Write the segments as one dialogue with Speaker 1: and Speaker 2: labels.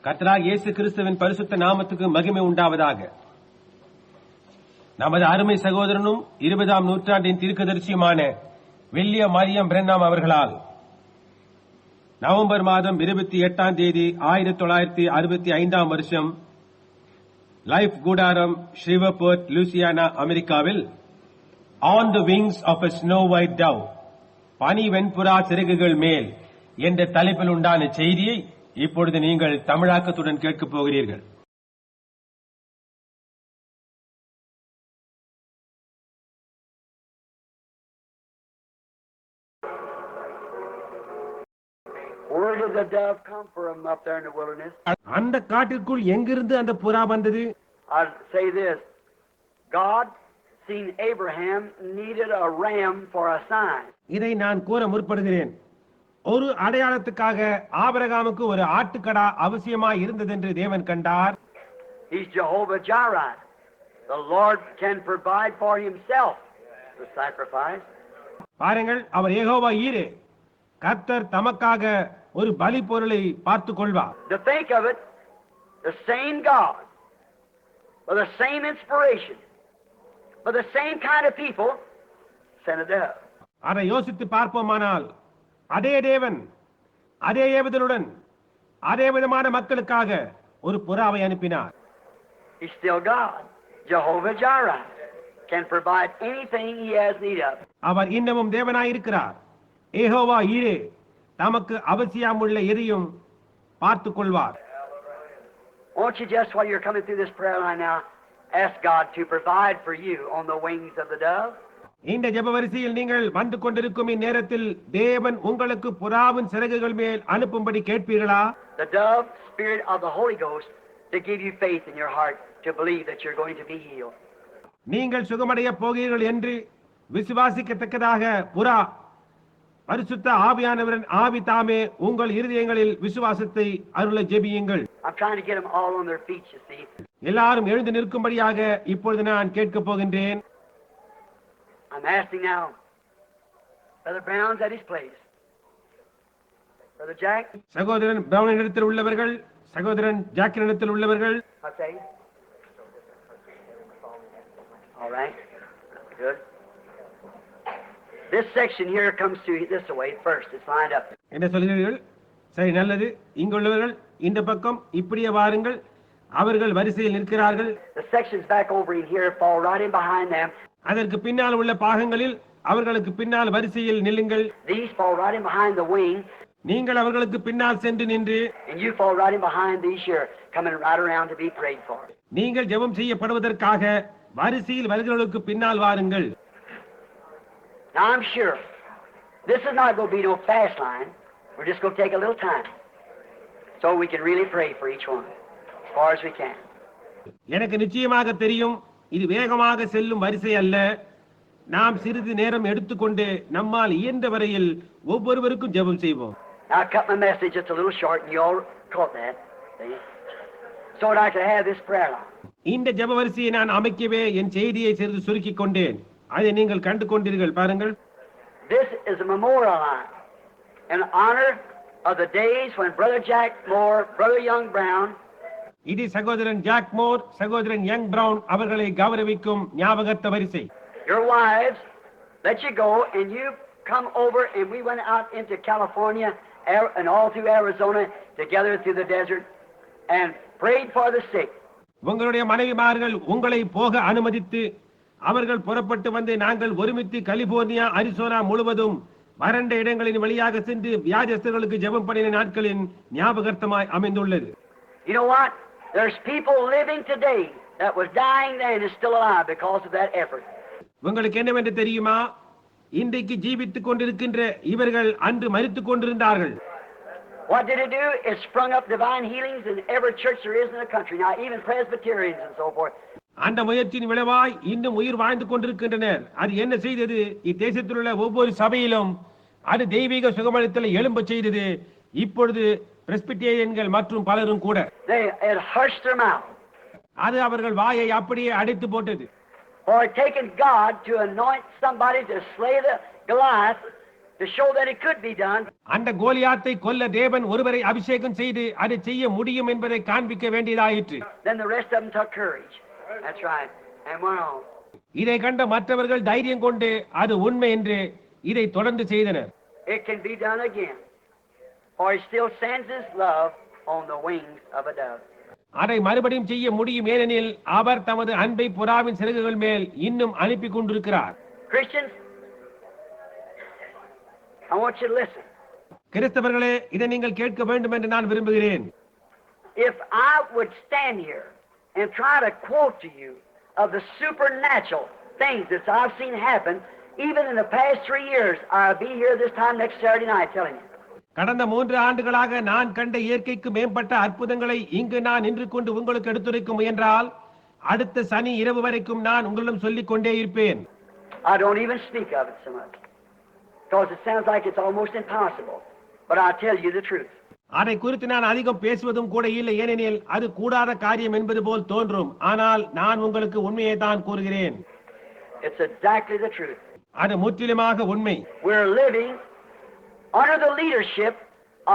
Speaker 1: கர்த்தராகிய இயேசு கிறிஸ்துவின் பரிசுத்த நாமத்துக்கு மகிமை உண்டாவதாக. நமது அருமை சகோதரனும் 20ஆம் நூற்றாண்டின் தீர்க்கதரிசியுமான வில்லியம் மரியம் பிரென்னாம் அவர்களால் நவம்பர் மாதம் 28ஆம் தேதி 1965ஆம் வருஷம் லைஃப் கூடாரம் ஷ்ரீவர்போர்ட் லூசியானா அமெரிக்காவில் on the wings of a snow white dove பனி வெண்புறா சிறகுகள் மேல் என்ற தலைப்பில் உண்டான செய்தியை இப்பொழுது நீங்கள் தமிழாக்கத்துடன் கேட்கப் போகிறீர்கள். அந்த காட்டிற்குள் எங்கிருந்து அந்த புறா வந்தது?
Speaker 2: I'll say this. God seen Abraham needed a ram for a sign.
Speaker 1: இதை நான் கூற முற்படுகிறேன். ஒரு அடையாளத்துக்காக ஆபிரகாமுக்கு ஒரு ஆட்டுக்கடா அவசியமாய் இருந்தது என்று தேவன் கண்டார்.
Speaker 2: He's Jehovah Jireh. The Lord can provide for himself the sacrifice.
Speaker 1: பாருங்கள், அவர் யெகோவா ஈரே, கர்த்தர் தமக்காக ஒரு பலி பொருளை பார்த்துக் கொள்வார்.
Speaker 2: To think of it, the same God, with the same inspiration, with the same kind of people, sent a dove.
Speaker 1: அதை யோசித்து பார்ப்போமானால் அதே தேவன் அதே ஏவுதலுடன் அதே விதமான மக்களுக்காக ஒரு புறாவை அனுப்பினார்.
Speaker 2: He's still God. Jehovah Jireh can provide anything he has need of.
Speaker 1: அவர் இன்னமும் தேவனாய் இருக்கிறார். யெகோவா ஈரே தமக்கு அவசியமுள்ள எதையும் பார்த்துக் கொள்வார்.
Speaker 2: Won't you just while you're coming through this prayer line now ask God to provide for you on the wings of the dove?
Speaker 1: இந்த ஜெப வரிசையில் நீங்கள் வந்து கொண்டிருக்கும் இந்நேரத்தில் தேவன் உங்களுக்கு புறாவின் சிறகுகள் மேல் அனுப்பும்படி கேட்பீர்களா?
Speaker 2: The dove spirit of the Holy Ghost to give you faith in your heart to believe that you're going to be healed.
Speaker 1: நீங்கள் சுகமடைய போகிறீர்கள் என்று விசுவாசிக்கத்தக்கதாக புறா பரிசுத்த ஆவியானவரின் ஆவி தாமே உங்கள் இருதயங்களில் விசுவாசத்தை அருள ஜெபியுங்கள்.
Speaker 2: I'm trying to get them all on their feet, you see.
Speaker 1: எல்லாரும் எழுந்து நிற்கும்படியாக இப்பொழுது நான் கேட்கப் போகின்றேன்.
Speaker 2: I'm asking now, Brother Brown's at his place. Brother Jack?
Speaker 1: சகோதரன் பிரவுன் இடத்தில் உள்ளவர்கள், சகோதரன் ஜாக்கின் இடத்தில் உள்ளவர்கள்.
Speaker 2: I'll say. All right. Good. This section here comes to this way first. It's lined up.
Speaker 1: என்ன சொல்கிறீர்கள்? சரி, நல்லது. இங்குள்ளவர்கள் இந்த பக்கம் இப்படியே வாருங்கள். அவர்கள் வரிசையில் நிற்கிறார்கள்.
Speaker 2: The sections back over in here fall right in behind them.
Speaker 1: அதற்கு பின்னால் உள்ள பாகங்களில் அவர்களுக்கு பின்னால் வரிசையில் நில்லுங்கள்.
Speaker 2: These fall right in behind the wing.
Speaker 1: நீங்கள் அவர்களுக்கு பின்னால் சென்று நின்று,
Speaker 2: And you fall right in behind these here, coming right around to be prayed for.
Speaker 1: நீங்கள் ஜெபம் செய்யப்படுவதற்காக வரிசையில் வருகிறவர்களுக்கு பின்னால் வாருங்கள்.
Speaker 2: Now I'm sure this is not going to be no fast line. We're just going to take a little time so we can really pray for each one as far as we can.
Speaker 1: எனக்கு நிச்சயமாக தெரியும், இது வேகமாக செல்லும் வரிசை அல்ல. நாம் சிறிது நேரம் எடுத்துக்கொண்டு நம்மால் இயன்ற வரையில் ஒவ்வொருவருக்கும் ஜெபம் செய்வோம்.
Speaker 2: Now I cut my message just a little short, and you all caught that, see? So that I could have this prayer line.
Speaker 1: இந்த ஜெப வரிசையை நான் அமைக்கவே என் செய்தியை சிறிது சுருக்கிக் கொண்டேன். அதை நீங்கள் கண்டு கொண்டீர்கள். பாருங்கள்,
Speaker 2: This is a memorial line in honor of the days when Brother Jack Moore, Brother Young Brown,
Speaker 1: இது சகோதரன் ஜாக் மோர், சகோதரன் யங் பிரவுன் அவர்களை கௌரவிக்கும் ஞாபகத்த வரிசை.
Speaker 2: your wives let you go, and you come over, and we went out into California and all through Arizona together through the desert and prayed for the sick.
Speaker 1: உங்களுடைய மனைவிமார்கள் உங்களை போக அனுமதித்து அவர்கள் புறப்பட்டு வந்து நாங்கள் ஒருமித்து கலிபோர்னியா, அரிசோனா முழுவதும் வறண்ட இடங்களின் வழியாக சென்று வியாதிஸ்தர்களுக்கு ஜெபம் பண்ணின நாட்களின் ஞாபகார்த்தமாய் அமைந்துள்ளது.
Speaker 2: You know what? There's people living today that was dying then and is still alive because of that effort.
Speaker 1: உங்களுக்கு என்னவென்று தெரியுமா? இன்றைக்கு ஜீவித்துக் கொண்டிருக்கின்ற இவர்கள் அன்று மரித்துக் கொண்டிருந்தார்கள்.
Speaker 2: What did it do? It sprung up divine healings in every church there is in the country. Now even Presbyterians and so forth.
Speaker 1: அந்த முயற்சியின் விளைவாய் இன்னும் உயிர் வாழ்ந்து கொண்டிருக்கின்றனர். அது என்ன செய்தது? இத்தேசத்தில் உள்ள ஒவ்வொரு சபையிலும் அது தெய்வீக சுகமளித்தலை எழும்ப செய்தது. இப்பொழுது பிரெஸ்பிட்டேரியன்கள் மற்றும் பலரும் கூட
Speaker 2: It hushed their mouth.
Speaker 1: அது அவர்கள் வாயை அப்படியே அடைத்து போட்டது.
Speaker 2: For it taken God to anoint somebody to slay the Goliath to show that it could be done.
Speaker 1: அந்த கோலியாத்தை கொல்ல தேவன் ஒருவரை அபிஷேகம் செய்து அதை செய்ய முடியும் என்பதை காண்பிக்க வேண்டியதாயிற்று.
Speaker 2: Then the rest of them took courage. That's right. And went on.
Speaker 1: இதை கண்ட மற்றவர்கள் தைரியம் கொண்டு அது உண்மை என்று இதை தொடர்ந்து செய்தனர்.
Speaker 2: It can be done again. For he still sends his love on the wings of a dove.
Speaker 1: அதை மறுபடியும் செய்ய முடியும், ஏனெனில் அவர் தமது அன்பை புறாவின் சிறகுகள் மேல் இன்னும் அனுப்பி கொண்டிருக்கிறார்.
Speaker 2: Christians, I want you to listen.
Speaker 1: கிறிஸ்தவர்களே, இதை நீங்கள் கேட்க வேண்டும் என்று நான் விரும்புகிறேன்.
Speaker 2: If I would stand here and try to quote to you of the supernatural things that I've seen happen, even in the past 3 years, I'll be here this time next Saturday night telling you.
Speaker 1: கடந்த 3 ஆண்டுகளாக நான் கண்ட இயற்கைக்கு மேம்பட்ட அற்புதங்களை இங்கு நான் நின்று கொண்டு உங்களுக்கு எடுத்துரைக்க முயன்றால் அடுத்த சனி இரவு வரைக்கும் நான் உங்களிடம் சொல்லிக் கொண்டே இருப்பேன்.
Speaker 2: I don't even speak of it so much because it sounds like it's almost impossible, but I'll tell you the truth.
Speaker 1: அதை குறித்து நான் அதிகம் பேசுவதும் கூட இல்லை, ஏனெனில் அது கூடாத காரியம் என்பது போல் தோன்றும். ஆனால் நான் உங்களுக்கு உண்மையை தான் கூறுகிறேன்.
Speaker 2: It's exactly the truth.
Speaker 1: அது முற்றிலுமாக உண்மை.
Speaker 2: We're living under the leadership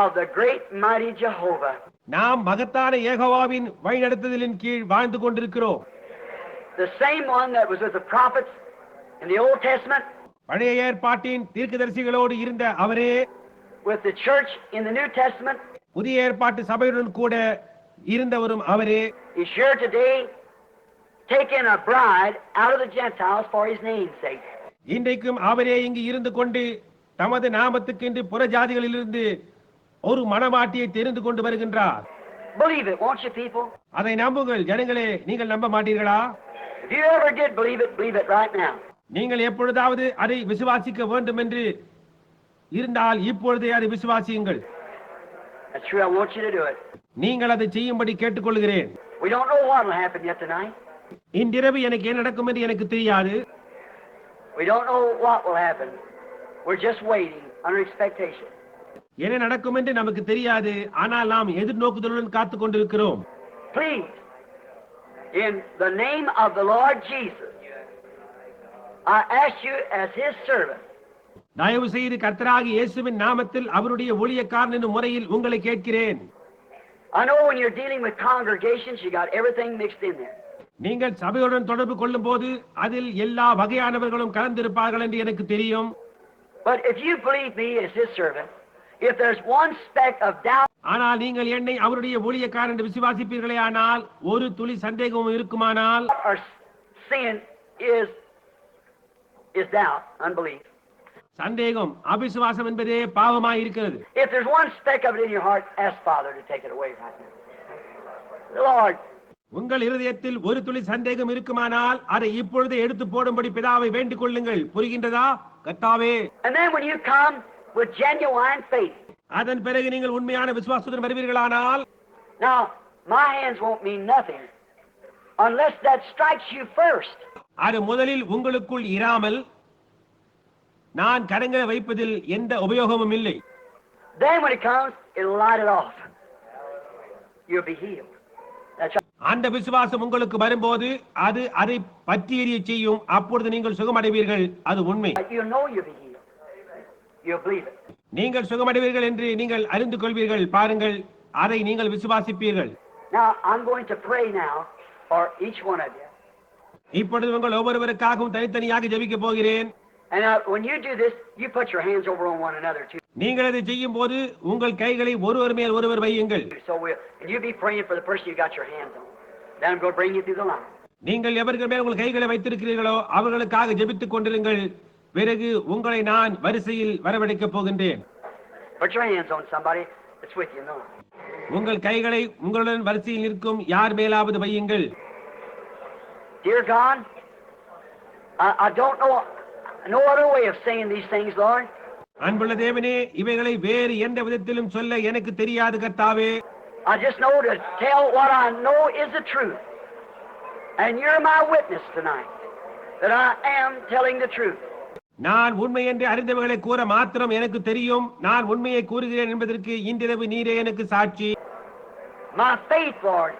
Speaker 2: of the great mighty Jehovah.
Speaker 1: நாம் மகத்தான யெகோவாவின் வழிநடத்துதலின் கீழ் வாழ்ந்து கொண்டிருக்கிறோம்.
Speaker 2: The same one that was with the prophets in the Old Testament,
Speaker 1: பழைய ஏற்பாட்டின் தீர்க்கதரிசிகளோடு இருந்த அவரே,
Speaker 2: with the church in the New Testament,
Speaker 1: புதிய ஏற்பாட்டு சபையுடன் கூட இருந்தவரும் அவரே.
Speaker 2: is here today taking a bride out of the Gentiles for his name's sake.
Speaker 1: இன்றைக்கும் அவரே இங்கு இருந்து கொண்டு தமது நாமத்துக்கென்று புற ஜாதிகளிலிருந்து ஒரு மணவாட்டியை தெரிந்து கொண்டு வருகின்றார்.
Speaker 2: Believe it, won't you people?
Speaker 1: அதை நம்புங்கள் ஜனங்களே, நீங்கள் நம்ப மாட்டீர்களா?
Speaker 2: If you ever did believe it right now.
Speaker 1: நீங்கள் எப்பொழுதாவது அதை விசுவாசிக்க வேண்டும் என்று இருந்தால் இப்பொழுதே அதை விசுவாசியுங்கள்.
Speaker 2: That's true, I want you to do it.
Speaker 1: நீங்கள் அதை செய்யும்படி கேட்டுக்கொள்கிறேன்.
Speaker 2: We don't know what will happen yet tonight.
Speaker 1: இன்றிரவு எனக்கு என்ன நடக்கும் என்று எனக்கு தெரியாது.
Speaker 2: We don't know what will happen. We're just waiting under expectation.
Speaker 1: என்ன நடக்கும் என்று நமக்கு தெரியாது, ஆனால் நாம் எதிர்நோக்குதலுடன் காத்துக் கொண்டிருக்கிறோம்.
Speaker 2: Please, in the name of the Lord Jesus, I ask you as his servant,
Speaker 1: தயவு செய்து கர்த்தராகிய இயேசுவின் நாமத்தில் அவருடைய ஊழியக்காரன் என்னும் முறையில் உங்களை கேட்கிறேன்.
Speaker 2: I know when you're dealing with congregations, you got everything mixed in there.
Speaker 1: நீங்கள் சபையுடன் தொடர்பு கொள்ளும் போது அதில் எல்லா வகையானவர்களும் கலந்திருப்பார்கள் என்று எனக்கு தெரியும்.
Speaker 2: But if you believe me as his servant, if there's one speck of doubt,
Speaker 1: ஆனால் நீங்கள் என்னை அவருடைய ஊழியக்காரன் என்று விசுவாசிப்பீர்களே, ஆனால் ஒரு துளி சந்தேகமும் இருக்குமானால்,
Speaker 2: or sin is doubt, unbelief.
Speaker 1: சந்தேகம் அவிசுவாசம் என்பதே பாவமாய் இருக்கிறது.
Speaker 2: If there's one speck of it in your heart, ask Father to take it away right now. Lord,
Speaker 1: உங்கள் இருதயத்தில் ஒரு துளி சந்தேகம் இருக்குமானால் அதை இப்பொழுது எடுத்து போடும்படி பிதாவை வேண்டிக் கொள்ளுங்கள். புரிகின்றதா? கர்த்தாவே.
Speaker 2: and then when you come with genuine faith,
Speaker 1: அதன் பிறகு நீங்கள் உண்மையான விசுவாசத்துடன் வருவீர்களானால்,
Speaker 2: now my hands won't mean nothing unless that strikes you first.
Speaker 1: அது முதலில் உங்களுக்குள் இராமல் நான் கரங்களை வைப்பதில் எந்த உபயோகமும் இல்லை.
Speaker 2: Then when it comes, it'll light it off. You'll be healed. That's right.
Speaker 1: அந்த விசுவாசம் உங்களுக்கு வரும்போது அது அதை பற்றி எரிய செய்யும். அப்பொழுது நீங்கள் சுகமடைவீர்கள். அது உண்மை.
Speaker 2: You know you'll be healed. You'll believe it.
Speaker 1: நீங்கள் சுகமடைவீர்கள் என்று நீங்கள் அறிந்து கொள்வீர்கள். பாருங்கள், அதை நீங்கள் விசுவாசிப்பீர்கள்.
Speaker 2: Now I'm going to pray now for each one of you.
Speaker 1: இப்பொழுது உங்கள் ஒவ்வொருவருக்காகவும் தனித்தனியாக ஜெபிக்க போகிறேன்.
Speaker 2: And when you do this, you put your hands over on one another too.
Speaker 1: நீங்கள் அதை செய்யும் போது உங்கள் கைகளை ஒருவர் மேல் ஒருவர் வையுங்கள்.
Speaker 2: So and you be praying for the person you got your hands on. Then I'm going to bring you through the line.
Speaker 1: நீங்கள் எவர்கள் மேல் உங்கள் கைகளை வைத்திருக்கிறீர்களோ அவர்களுக்காக ஜெபித்துக் கொண்டிருங்கள். பிறகு உங்களை நான் வரிசையில் வரவழைக்கப் போகின்றேன்.
Speaker 2: Put your hands on somebody that's with you. No.
Speaker 1: உங்கள் கைகளை உங்களுடன் வரிசையில் இருக்கும் யார் மேலாவது வையுங்கள்.
Speaker 2: Dear God, I don't know no other way of saying these things, Lord.
Speaker 1: அன்புள்ள தேவனே, இவைகளை வேறு எந்த விதத்திலும் சொல்ல எனக்கு தெரியாது கர்த்தாவே.
Speaker 2: I just know to tell what I know is the truth. And you're my witness tonight that I am telling the truth.
Speaker 1: நான் உண்மை என்று அறிந்தவர்களை கூற மாத்திரம் எனக்கு தெரியும். நான் உண்மையை கூறுகிறேன் என்பதற்கு இன்றிரவு நீரே எனக்கு சாட்சி.
Speaker 2: My faith, Lord,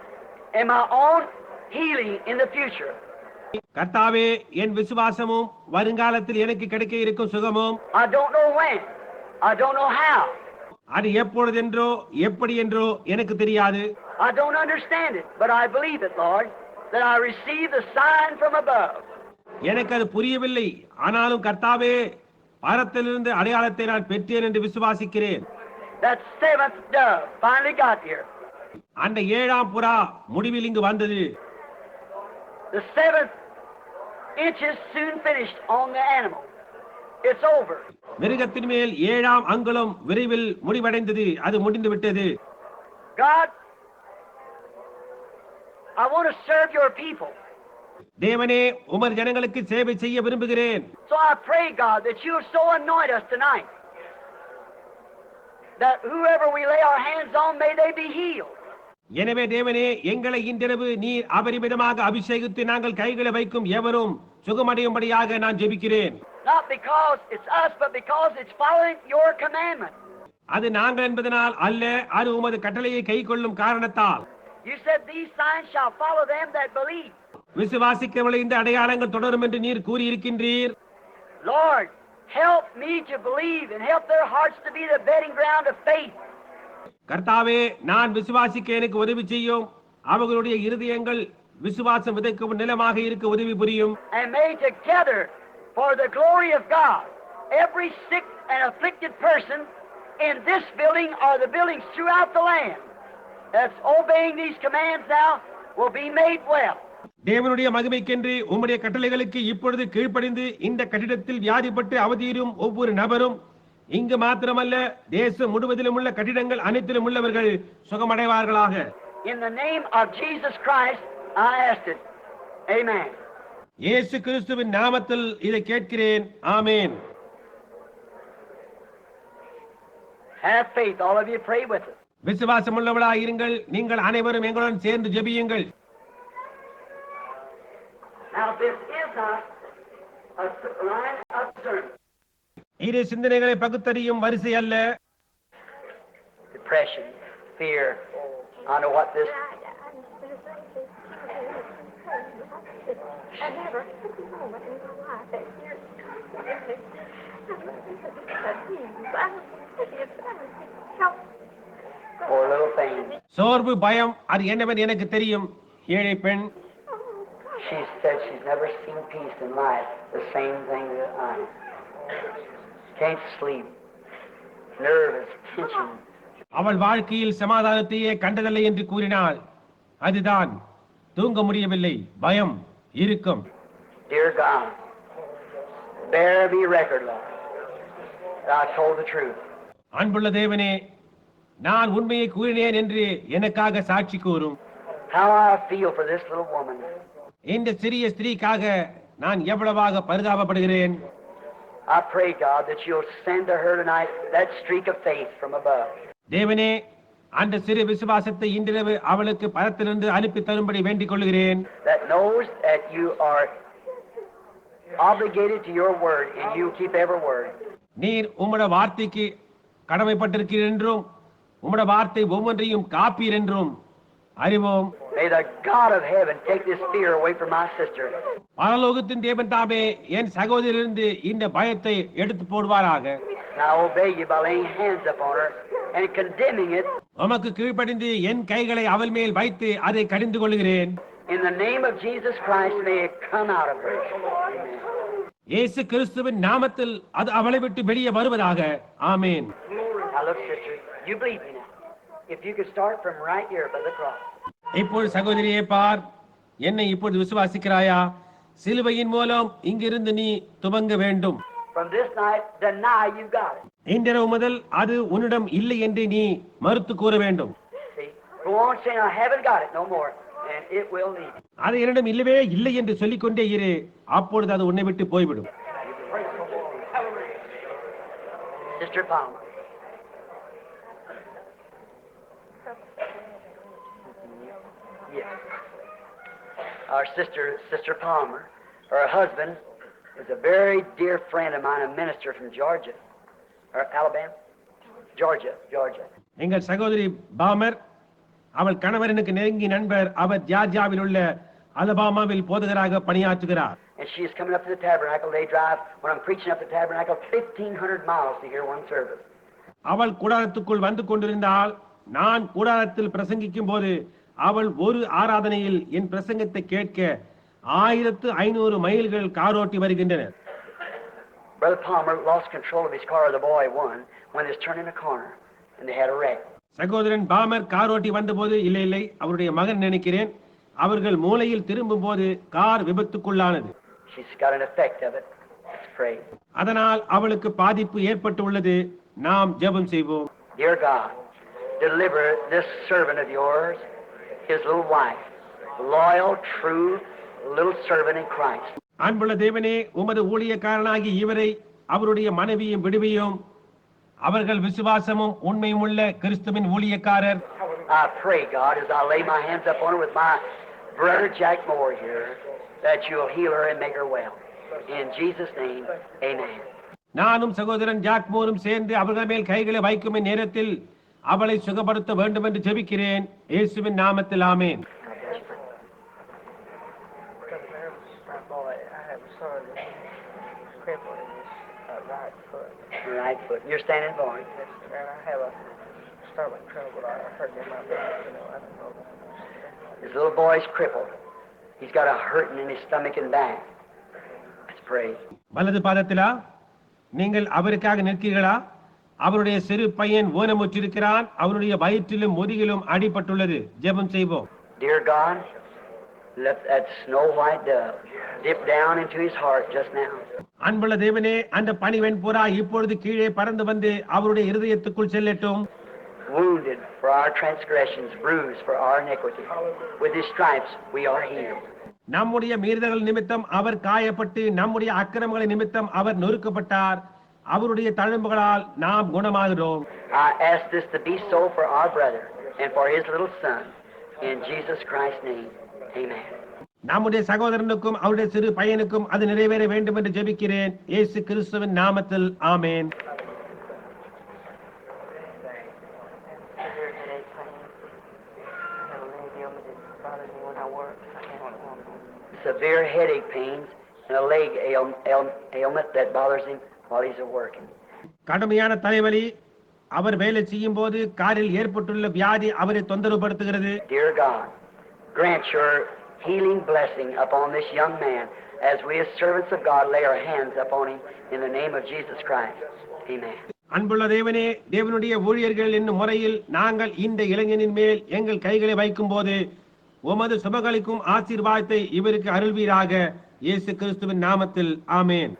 Speaker 2: and my own healing in the future.
Speaker 1: கர்த்தாவே, என் விசுவாசமும் வருங்காலத்தில் எனக்கு கிடைக்க இருக்கும் சுகமும்
Speaker 2: I don't know when, I don't know how.
Speaker 1: அது எப்பொழுதென்றோ எப்படி என்றோ எனக்கு தெரியாது.
Speaker 2: I don't understand it, but I believe it, Lord, that I received the sign from above.
Speaker 1: எனக்கு அது புரியவில்லை. ஆனாலும் கர்த்தாவே, பரத்திலிருந்து அடையாளத்தை நான் பெற்றேன் என்று விசுவாசிக்கிறேன்.
Speaker 2: That seventh dove finally got here.
Speaker 1: அந்த 7ஆம் புறா முடிவில் இங்கு வந்தது.
Speaker 2: The 7 inches soon finished on the animal. It's over.
Speaker 1: மிருகத்தின் மேல் 7ஆம் அங்குலம் விரைவில் முடிவடைந்தது. அது முடிந்து விட்டது.
Speaker 2: God, I want to serve your people.
Speaker 1: தேவனே, உமது ஜனங்களுக்கு சேவை செய்ய விரும்புகிறேன்.
Speaker 2: So I pray, God, that you so anoint us tonight that whoever we lay our hands on, may they be healed.
Speaker 1: எனவே தேவனே, எங்களை இன்றிரவு நீர் அபரிமிதமாக அபிஷேகித்து நாங்கள் கைகளை வைக்கும் எவரும் சுகமடையும்படியாக நான் ஜெபிக்கிறேன்.
Speaker 2: Not because it's us, but because it's following your commandment.
Speaker 1: அது நாங்கள் என்பதனால் அல்ல, அது உமது கட்டளையை கைக்கொள்ளும் காரணத்தால்.
Speaker 2: You said these signs shall follow them that believe.
Speaker 1: விசுவாசிக்கிறவர்களை இந்த அடையாளங்கள் தொடரும் என்று நீர் கூறியிருக்கின்றீர்.
Speaker 2: Lord, help me to believe and help their hearts to be the bedding ground of faith.
Speaker 1: கர்த்தாவே, நான் விசுவாசிக்க எனக்கு உதவி செய்யும். அவர்களுடைய இருதயங்கள் விசுவாசம் விதைக்கும் நிலமாக இருக்க உதவி புரியும்.
Speaker 2: And may together, for the glory of God, every sick and afflicted person in this building or the buildings throughout the land that's obeying these commands now will be made well.
Speaker 1: தேவனுடைய மகிமைக்கென்று உம்முடைய கட்டளைகளுக்கு இப்பொழுது கீழ்ப்படிந்து இந்த கட்டிடத்தில் வியாதிப்பட்டு அவதீரும் ஒவ்வொரு நபரும் இங்கு மாத்திரமல்ல, தேசம் முழுவதிலும் உள்ள கட்டிடங்கள் அனைத்திலும் உள்ளவர்கள் சுகமடைவார்களாக.
Speaker 2: In the name of Jesus Christ, I asked it. Amen.
Speaker 1: இயேசு கிறிஸ்துவின் நாமத்தில் இதை கேட்கிறேன். ஆமென்.
Speaker 2: Have faith. All of you pray with us.
Speaker 1: விசுவாசம் உள்ளவர்களாய் இருங்கள். நீங்கள் அனைவரும் எங்களுடன் சேர்ந்து ஜெபியுங்கள்.
Speaker 2: Now this is not a line of sermon.
Speaker 1: இது சிந்தனைகளை பகுத்தறியும் வரிசை அல்ல.
Speaker 2: Depression, fear. I know what this.
Speaker 3: I never took a moment in my life that year.
Speaker 2: Poor little thing.
Speaker 1: சோர்வு, பயம், அது என்னவென்று எனக்கு தெரியும். ஏழை பெண்.
Speaker 2: She said she's never seen peace in life. The same thing that I am. Can't sleep. Nervous, tension.
Speaker 1: அவள் வாழ்க்கையில் சமாதானத்தையே கண்டதில்லை என்று கூறினாள். அதுதான், தூங்க முடியவில்லை, பயம், இறுக்கம்.
Speaker 2: Dear God, bear me record, Lord, that I told the truth.
Speaker 1: அன்புள்ள தேவனே, நான் உண்மையை கூறினேன் என்று எனக்காக சாட்சி கூறும்.
Speaker 2: How I feel for this little woman.
Speaker 1: இந்த சிறிய ஸ்திரீக்காக நான் எவ்வளவாக பரிதாபப்படுகிறேன்.
Speaker 2: I pray, God, that you'll send to her tonight that streak of faith from above.
Speaker 1: தேவனே, அந்த சிறு விசுவாசத்தை இன்றிரவு அவளுக்கு பரத்திலிருந்து அனுப்பி தரும்படி வேண்டிக் கொள்கிறேன்.
Speaker 2: That knows that you are obligated to your word and you keep every word.
Speaker 1: நீர் உம்முடைய வார்த்தைக்கு கடமைப்பட்டிருக்கிறீர் என்றும் உம்முடைய வார்த்தை ஒவ்வொன்றையும் காப்பீர் என்றும் அறிவோம்.
Speaker 2: May the God of heaven take this fear away from my sister.
Speaker 1: பரலோகத்தின் தேவன் தாமே என் சகோதரிலிருந்து இந்த பயத்தை எடுத்து போடுவாராக.
Speaker 2: Now I obey you by laying hands upon her and condemning it.
Speaker 1: உமக்கு கீழ்ப்படிந்து என் கைகளை அவள் மேல் வைத்து அதை கடிந்து கொள்கிறேன்.
Speaker 2: In the name of Jesus Christ, may it come out of her.
Speaker 1: இயேசு கிறிஸ்துவின் நாமத்தில் அது அவளை விட்டு வெளியே வருவதாக. ஆமென்.
Speaker 2: Now look, sister, you believe me now. If you could start from right here by the cross.
Speaker 1: இப்போது சகோதரியே பார், என்னை இப்பொழுது விசுவாசிக்கிறாயா? சிலுவையின் மூலம் இங்கிருந்து நீ துவங்க வேண்டும்.
Speaker 2: From this night, deny you got it.
Speaker 1: இன்றிரவு முதல் அது உன்னிடம் இல்லை என்று நீ மறுத்து கூற வேண்டும்.
Speaker 2: See, go on saying I haven't got it no more, and it will leave.
Speaker 1: அது என்னிடம் இல்லவே இல்லை என்று சொல்லிக்கொண்டே இரு, அப்பொழுது அது உன்னை விட்டு போய்விடும்.
Speaker 2: Sister Palmer. Yes. Our Sister Palmer, her husband is a very dear friend of mine, a minister from Georgia, or Alabama, Georgia.
Speaker 1: எங்கள் சகோதரி பாமர், அவள் கணவர் எனக்கு நெருங்கிய நண்பர். அவர் ஜார்ஜியாவில் உள்ள அலபாமாவில் போதகராக பணியாற்றுகிறார்.
Speaker 2: And she is coming up to the tabernacle. They drive, when I'm preaching up the tabernacle, 1,500 miles to hear one service.
Speaker 1: அவள் கூடாரத்துக்குள் வந்து கொண்டிருந்தால் நான் கூடாரத்தில் பிரசங்கிக்கும் போது அவள் ஒரு ஆராதனையில் என் பிரசங்கத்தை கேட்க 1500 மைல்கள் காரோட்டி வருகின்றனர்.
Speaker 2: Brother Palmer lost control of his car, the boy won, when he was turning a corner, and they had a wreck.
Speaker 1: சகோதரன் பாமர் காரோட்டி வந்தபோது இல்லை அவருடைய மகன் நினைக்கிறேன் அவர்கள் மூலையில் திரும்பும் போது கார் விபத்துக்குள்ளானது.
Speaker 2: She's got an effect of it. Let's pray.
Speaker 1: அதனால் அவளுக்கு பாதிப்பு ஏற்பட்டு உள்ளது. நாம் ஜெபம் செய்வோம்.
Speaker 2: Dear God, deliver this servant of yours, his little wife, loyal, true, little servant in Christ.
Speaker 1: அன்புள்ள தேவனே, உமது ஊழியக்காரனாகி இவரை அவருடைய மனைவியும் விடுவியும். அவர்கள் விசுவாசமும் உண்மையும் உள்ள கிறிஸ்துவின் ஊழியக்காரர்.
Speaker 2: I pray, God, as I lay my hands upon her with my brother Jack Moore here, that you'll heal her and make her well. In Jesus' name, amen.
Speaker 1: நானும் சகோதரன் ஜாக் மூரும் சேர்ந்து அவர்கள் மேல் கைகளை வைக்கும் நேரத்தில் அவளை சுகப்படுத்த வேண்டும் என்று ஜெபிக்கிறேன். இயேசுவின் நாமத்தில் ஆமென்.
Speaker 2: Right foot. You're standing for him.
Speaker 4: And I have a stomach trouble. I hurt in my back, I don't know.
Speaker 2: This little boy's crippled. He's got a hurting in his stomach and back. Let's pray.
Speaker 1: வலது பாதத்திலா நீங்கள் அவருக்காக நிற்கிறீர்களா? அவருடைய சிறு பையன் ஊனமுற்றிருக்கிறான். அவருடைய வயிற்றிலும் முதுகிலும் அடிபட்டுள்ளது. ஜெபம் செய்வோம்.
Speaker 2: Dear God, let that snow white dove dip down into his heart just now.
Speaker 1: அன்புள்ள தேவனே, அந்த பனிவெண் புறா இப்பொழுது கீழே பறந்து வந்து அவருடைய இருதயத்துக்குள் செல்லட்டும்.
Speaker 2: Wounded for our transgressions, bruised for our iniquity. With his stripes we are healed.
Speaker 1: நம்முடைய மீறுதல்கள் நிமித்தம் அவர் காயப்பட்டு நம்முடைய அக்கிரமங்களின் நிமித்தம் அவர் நொறுக்கப்பட்டார். அவருடைய தழும்புகளால் நாம் குணமாகிறோம்.
Speaker 2: I ask this to be so for our brother and for his little son. In Jesus Christ's name, amen.
Speaker 1: நம்முடைய சகோதரனுக்கும் அவருடைய சிறு பையனுக்கும் அது நிறைவேற வேண்டும் என்று ஜெபிக்கிறேன். இயேசு கிறிஸ்துவின் நாமத்தில் ஆமென்.
Speaker 2: Severe headache pains and a leg ailment that bothers him while he's working.
Speaker 1: கடுமையான தலைவலி அவர் வேலை செய்யும் போது காரில் ஏற்பட்டுள்ள வியாதி அவரை தொந்தரவுபடுத்துகிறது.
Speaker 2: Dear God, grant your healing blessing upon this young man as we as servants of God lay our hands upon him in the name of Jesus Christ. Amen.
Speaker 1: அன்புள்ள தேவனே, தேவனுடைய ஊழியர்கள் என்னும் முறையில் நாங்கள் இந்த இளைஞனின் மேல் எங்கள் கைகளை வைக்கும் போது உமது சுபகளிக்கும் ஆசீர்வாதத்தை இவருக்கு அருள்வீராக. இயேசு கிறிஸ்துவின் நாமத்தில் ஆமென்.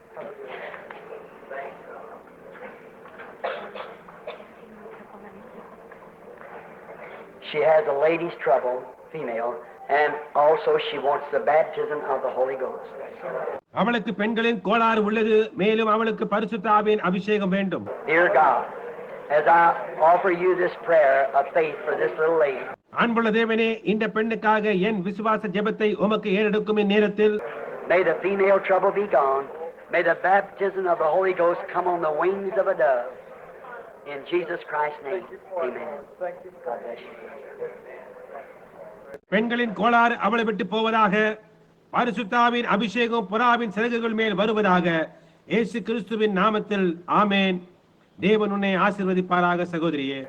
Speaker 2: She has a lady's trouble, female, and also she wants the baptism of the Holy Ghost.
Speaker 1: அவளுக்கு பெண்களின் கோளாறு உள்ளது. மேலும் அவளுக்கு பரிசுத்த ஆவியின் அபிஷேகம் வேண்டும்.
Speaker 2: Dear God, as I offer you this prayer of faith for this little lady,
Speaker 1: அன்புள்ள தேவனே, இந்த பெண்ணுக்காக என் விசுவாச ஜெபத்தை உமக்கு ஏறெடுக்கும் நேரத்தில்
Speaker 2: may the female trouble be gone. May the baptism of the Holy Ghost come on the wings of a dove. In Jesus Christ's name, amen. God bless you.
Speaker 1: பெண்களின் கோளாறு அவளை விட்டு போவதாக. பரிசுத்தாவின் அபிஷேகம் புறாவின் சிறகுகள் மேல் வருவதாக. இயேசு கிறிஸ்துவின் நாமத்தில் ஆமென். தேவன் உன்னை ஆசீர்வதிப்பாராக சகோதரியே.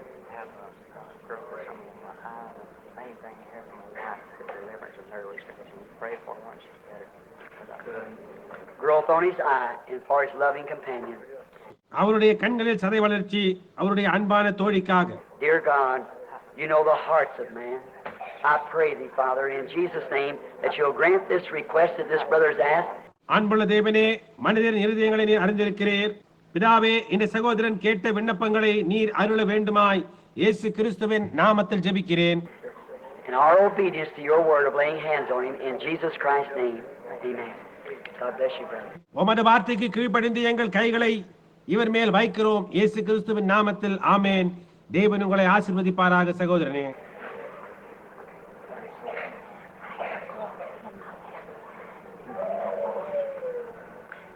Speaker 2: Growth on his eye and for his loving companion.
Speaker 1: அவருடைய கண்களில் சதை வளர்ச்சி அவருடைய அன்பான தோழிக்காக.
Speaker 2: Dear God, you know the hearts of man. I pray thee, Father, in Jesus' name, that you'll grant this request that this brother's asked.
Speaker 1: அன்புள்ள தேவனே, மனிதரின் இருதயங்களை நீர் அறிந்திருக்கிறீர். பிதாவே, இந்த சகோதரன் கேட்ட விண்ணப்பங்களை நீர் அருள வேண்டுமாய் இயேசு கிறிஸ்துவின் நாமத்தில் ஜெபிக்கிறேன்.
Speaker 2: In our obedience to your word of laying hands on him, in Jesus Christ's name, amen. God bless you, brother.
Speaker 1: உமது வார்த்தைக்கு கீழ்ப்படிந்து எங்கள் கைகளை இவர் மேல் வைக்கிறோம். இயேசு கிறிஸ்துவின் நாமத்தில் ஆமென். தேவன் உங்களை ஆசீர்வதிப்பாராக சகோதரனே.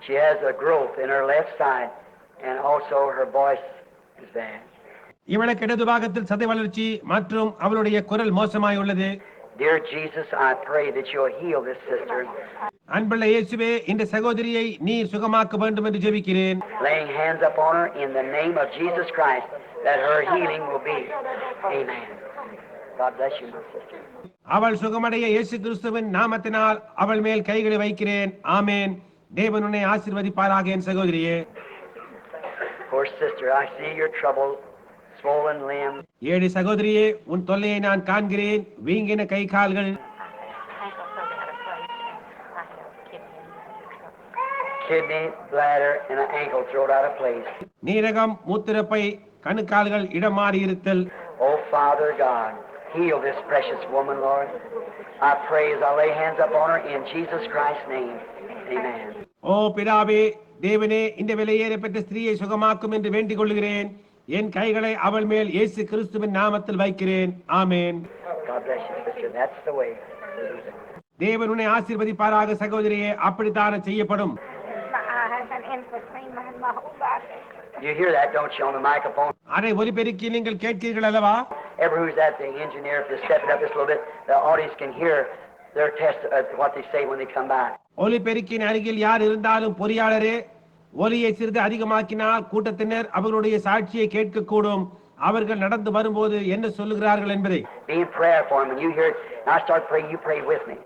Speaker 2: She has a growth in her left side, and also her voice is bad.
Speaker 1: இவளுக்கு இடது பாகத்தில் சதை வளர்ச்சி மற்றும் அவளுடைய குரல் மோசமாய் உள்ளது.
Speaker 2: Dear Jesus, I pray that you'll heal this sister.
Speaker 1: அன்புள்ள இயேசுவே, இந்த சகோதரியை நீர் சுகமாக்க வேண்டும் என்று ஜெபிக்கிறேன்.
Speaker 2: Laying hands upon her in the name of Jesus Christ, that her healing will be. Amen. God bless you, my sister.
Speaker 1: அவள் சுகமடைய இயேசு கிறிஸ்துவின் நாமத்தினால் அவள் மேல் கைகளை வைக்கிறேன். ஆமென். தேவன் உன்னை ஆசீர்வதிப்பாராக என் சகோதரியே.
Speaker 2: Poor sister, I see your trouble, swollen limb.
Speaker 1: ஏழு சகோதரியே, உன் தொல்லையை நான் காண்கிறேன். வீங்கின கை கால்கள்,
Speaker 2: Kidney, bladder, and an ankle thrown out of place.
Speaker 1: நீரகம், மூத்திரப்பை, கணுக்கால்கள் இடம் மாறி இருத்தல்.
Speaker 2: Oh, Father God, heal this precious woman, Lord. I pray as I lay hands upon her in Jesus Christ's name. Amen.
Speaker 1: ஓ பிதாவே, தேவனே, இந்த விலையேற பெற்ற ஸ்திரீயை சுகமாக்கும் என்று வேண்டிக் கொள்கிறேன். என் கைகளை அவள் மேல் இயேசு கிறிஸ்துவின் நாமத்தில் வைக்கிறேன். ஆமென்.
Speaker 2: God bless you, sister. That's the way.
Speaker 1: தேவன் உன்னை ஆசீர்வதிப்பாராக சகோதரியே. அப்படித்தானே செய்யப்படும்.
Speaker 3: I have an inflammation in my whole body.
Speaker 2: You hear that, don't you, on the microphone?
Speaker 1: அதை ஒலிபெருக்கி நீங்கள் கேட்கிறீர்கள் அல்லவா?
Speaker 2: Ever who's at the engineer, if they step it up just a little bit, the audience can hear their test, what they say when they come by.
Speaker 1: ஒலிபெருக்கின் அருகில் யார் இருந்தாலும் பொறியாளரே, ஒலியை சிறிது அதிகமாக்கினால் கூட்டத்தினர் அவர்களுடைய சாட்சியை கேட்கக்கூடும். அவர்கள் நடந்து வரும்போது என்ன சொல்லுகிறார்கள் என்பதை.
Speaker 2: Be in prayer for them. When you hear it, and I start praying, you pray with me.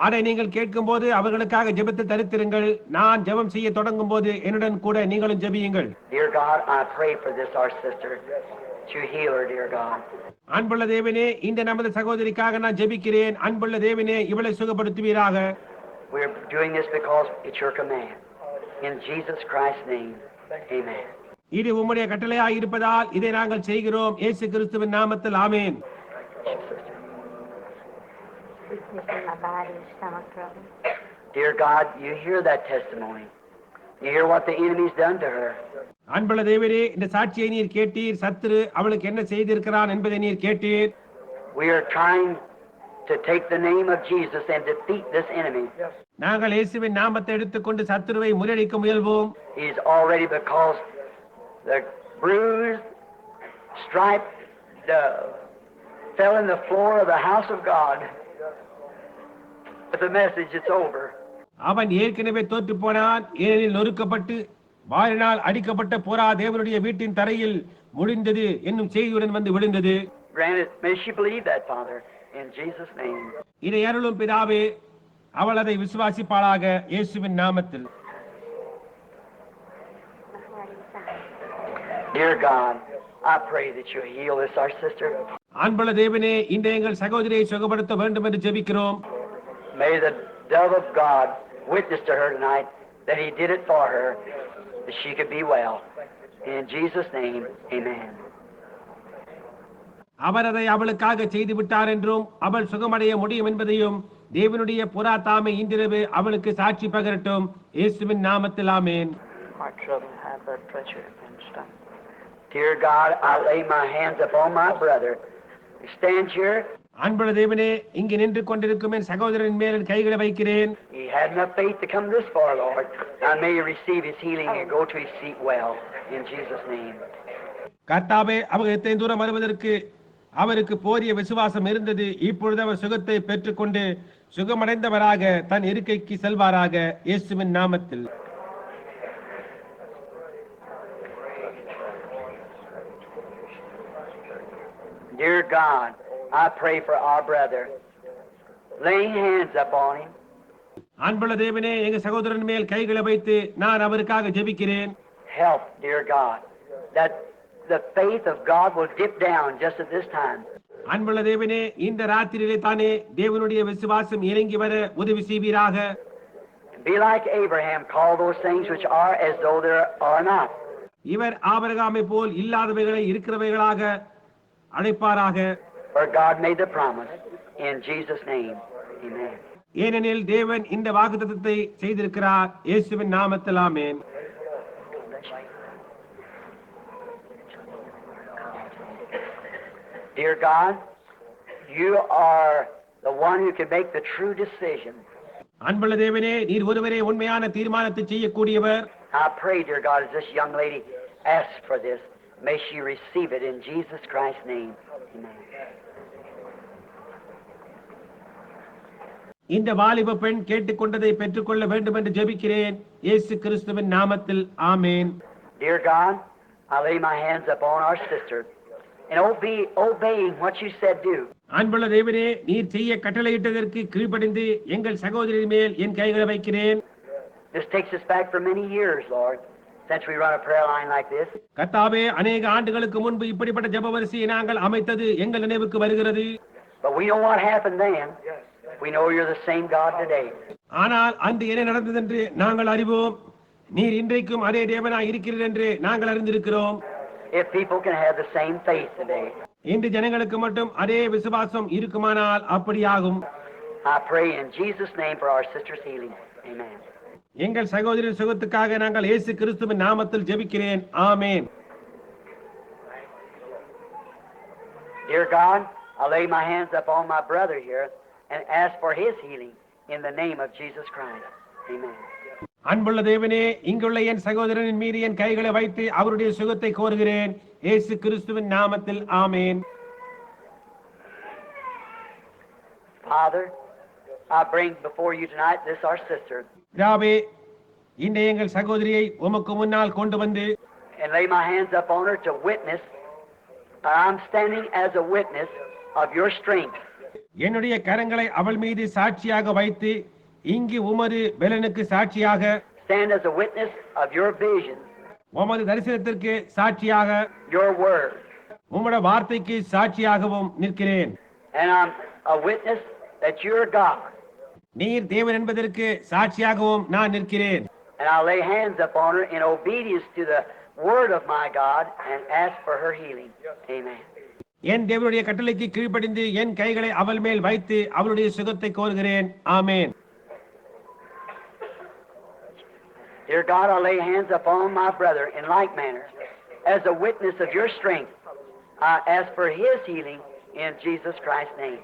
Speaker 1: அதை நீங்கள் கேட்கும் போது அவர்களுக்காக ஜெபத்தை தரித்திருங்கள். நான் ஜெபம் செய்ய தொடங்கும் போது என்னுடன் கூட நீங்களும் ஜெபியுங்கள்.
Speaker 2: Dear God, I pray for this our sister. To heal her, dear God.
Speaker 1: அன்புள்ள தேவனே, இந்த நமது சகோதரிக்காக நான் ஜெபிக்கிறேன். அன்புள்ள தேவனே, இவளை சுகப்படுத்துவீராக.
Speaker 2: We're doing this because it's your command. In Jesus Christ's name, amen.
Speaker 1: இது உம்முடைய கட்டளையாய் இருப்பதால் இதை நாங்கள் செய்கிறோம். இயேசு கிறிஸ்துவின் நாமத்தில் ஆமென்.
Speaker 3: Weakness in my body and stomach trouble.
Speaker 2: Dear God, you hear that testimony. You hear what the enemy's done to her.
Speaker 1: அன்புள்ள தேவரே, இந்த சாட்சியை நீர் கேட்டீர். சத்துரு அவளுக்கு என்ன செய்திருக்கிறான் என்பதை நீர் கேட்டீர்.
Speaker 2: We are trying to take the name of Jesus and defeat this enemy.
Speaker 1: நாங்கள் இயேசுவின் நாமத்தை எடுத்துக்கொண்டு சத்துருவை முறியடிக்க முயல்வோம்.
Speaker 2: He's already, because the bruised, striped dove fell in the floor of the house of God. With the message, it's over.
Speaker 1: அவன் ஏற்கனவே தோற்று போனான். ஏனெனில் நொறுக்கப்பட்டு வாரினால் அடிக்கப்பட்ட போரா தேவனுடைய வீட்டின் தரையில் முடிந்தது என்னும் செய்தியுடன் வந்து விழுந்தது.
Speaker 2: Granted, may she believe that, Father, in Jesus' name.
Speaker 1: இதை அருளும் பிதாவே, அவள் அதை விசுவாசிப்பாளாக இயேசுவின் நாமத்தில்.
Speaker 2: Dear God, I pray that you heal this our sister.
Speaker 1: அன்புள்ள தேவனே, இந்த எங்கள் சகோதரியை சுகப்படுத்த வேண்டும் என்று ஜெபிக்கிறோம்.
Speaker 2: May the dove of God witness to her tonight that he did it for her, that she could be well. In Jesus' name, amen.
Speaker 1: அவர் அதை அவளுக்காக செய்து விட்டார் என்றும் அவள் சுகமடைய முடியும் என்பதையும் தேவனுடைய புறா தாமை இன்றிரவு அவளுக்கு சாட்சி பகரட்டும். இயேசுவின் நாமத்தில் ஆமென்.
Speaker 4: Heart trouble, high blood pressure, and stomach.
Speaker 2: Dear God, I lay my hands upon my brother. He stands here.
Speaker 1: அன்புள்ள தேவனே, இங்கு நின்று கொண்டிருக்கும் என் சகோதரன் மேல் என் கைகளை வைக்கிறேன்.
Speaker 2: He had enough faith to come this far, Lord. Now may he receive his healing and go to his seat well. In Jesus' name.
Speaker 1: கர்த்தாவே, அவர் எத்தனை தூரம் வருவதற்கு அவருக்கு போதிய விசுவாசம் இருந்தது. இப்பொழுது அவர் சுகத்தை பெற்றுக்கொண்டு சுகமடைந்தவராக தன் இருக்கைக்கு செல்வாராக இயேசுவின் நாமத்தில்.
Speaker 2: Dear God, I pray for our brother, laying hands upon him.
Speaker 1: அன்புள்ள தேவனே, எங்க சகோதரன் மேல் கைகளை வைத்து நான் அவருக்காக ஜெபிக்கிறேன்.
Speaker 2: Help, dear God, that the faith of God will dip down just at this time.
Speaker 1: அன்புள்ள தேவனே, இந்த ராத்திரியிலே தானே தேவனுடைய விசுவாசம் இறங்கி வர உதவி செய்வீராக.
Speaker 2: Be like Abraham, call those things which are as though there are not.
Speaker 1: இவர் ஆபிரகாமை போல் இல்லாதவைகளை இருக்கிறவைகளாக அழைப்பாராக.
Speaker 2: For God made the promise. In Jesus' name, amen.
Speaker 1: ஏனெனில் தேவன் இந்த வாக்குத்தத்தத்தை செய்திருக்கிறார். இயேசுவின் நாமத்தில் ஆமென்.
Speaker 2: Dear God, you are the one who can make the true decision.
Speaker 1: அன்புள்ள தேவனே, நீர் ஒருவரே உண்மையான தீர்மானத்தை செய்யக்கூடியவர்.
Speaker 2: I pray, dear God, as this young lady asks for this, may she receive it in Jesus Christ's name. Amen.
Speaker 1: இந்த வாலிப பெண் கேட்டுக்கொண்டதை பெற்றுக்கொள்ள வேண்டும் என்று ஜெபிக்கிறேன் இயேசு கிறிஸ்துவின் நாமத்தில் ஆமென்.
Speaker 2: Dear God, I lay my hands upon our sister and obeying what you said do.
Speaker 1: அன்புள்ள தேவனே, நீர் செய்ய கட்டளையிட்டதற்கு கீழ்ப்படிந்து எங்கள் சகோதரி மேல் என் கைகளை வைக்கிறேன்.
Speaker 2: This takes us back for many years, Lord, since we run a prayer line like this.
Speaker 1: கர்த்தாவே, அநேக ஆண்டுகளுக்கு முன்பு இப்படிப்பட்ட ஜெப வரிசையை நாங்கள் அமைத்தது எங்கள் நினைவுக்கு வருகிறது.
Speaker 2: But we know what happened then. We know you're the same God today.
Speaker 1: ஆனால் அன்று என்ன நடந்தது என்று நாங்கள் அறிவோம். நீர் இன்றைக்கும் அதே தேவனாய் இருக்கிறீர் என்று நாங்கள் அறிந்திருக்கிறோம்.
Speaker 2: If people can have the same faith today,
Speaker 1: இன்று ஜனங்களுக்கு மட்டும் அதே விசுவாசம் இருக்குமானால் அப்படியாகும்.
Speaker 2: I pray in Jesus' name for our sister's healing. Amen.
Speaker 1: எங்கள் சகோதரின் சுகத்துக்காக நாங்கள் இயேசு கிறிஸ்துவின் நாமத்தில் ஜெபிக்கிறேன். ஆமென்.
Speaker 2: Dear God, I lay my hands upon my brother here and ask for his healing in the name of Jesus Christ. Amen.
Speaker 1: அன்புள்ள தேவனே, இங்குள்ள என் சகோதரனின் மீது என் கைகளை வைத்து அவருடைய சுகத்தை கோருகிறேன் இயேசு கிறிஸ்துவின் நாமத்தில். ஆமென்.
Speaker 2: Father, I bring before you tonight this our sister
Speaker 1: பிதாவே, இந்த எங்கள் சகோதரியை உமக்கு முன்னால் கொண்டு வந்து
Speaker 2: and lay my hands upon her to witness. I'm standing as a witness of your strength.
Speaker 1: என்னுடைய கரங்களை அவள் மீது சாட்சியாக வைத்து இங்கு உமது பெலனுக்கு சாட்சியாக,
Speaker 2: Stand as a witness of your vision,
Speaker 1: உமது தரிசனத்திற்கு சாட்சியாக,
Speaker 2: your word.
Speaker 1: உம்முடைய வார்த்தைக்கு சாட்சியாகவும் நிற்கிறேன்.
Speaker 2: And I'm a witness that you're God.
Speaker 1: நீர் தேவன் என்பதற்கு சாட்சியாகவும் நான் நிற்கிறேன்.
Speaker 2: And I'll lay hands upon her in obedience to the word of my God and ask for her healing. Amen.
Speaker 1: என் தேவனுடைய கட்டளைக்கு கீழ்ப்படிந்து என் கைகளை அவள் மேல் வைத்து அவளுடைய சுகத்தை கோருகிறேன். ஆமென்.
Speaker 2: Dear God, I lay hands upon my brother in like manner. As a witness of your strength, I ask for his healing in Jesus Christ's name.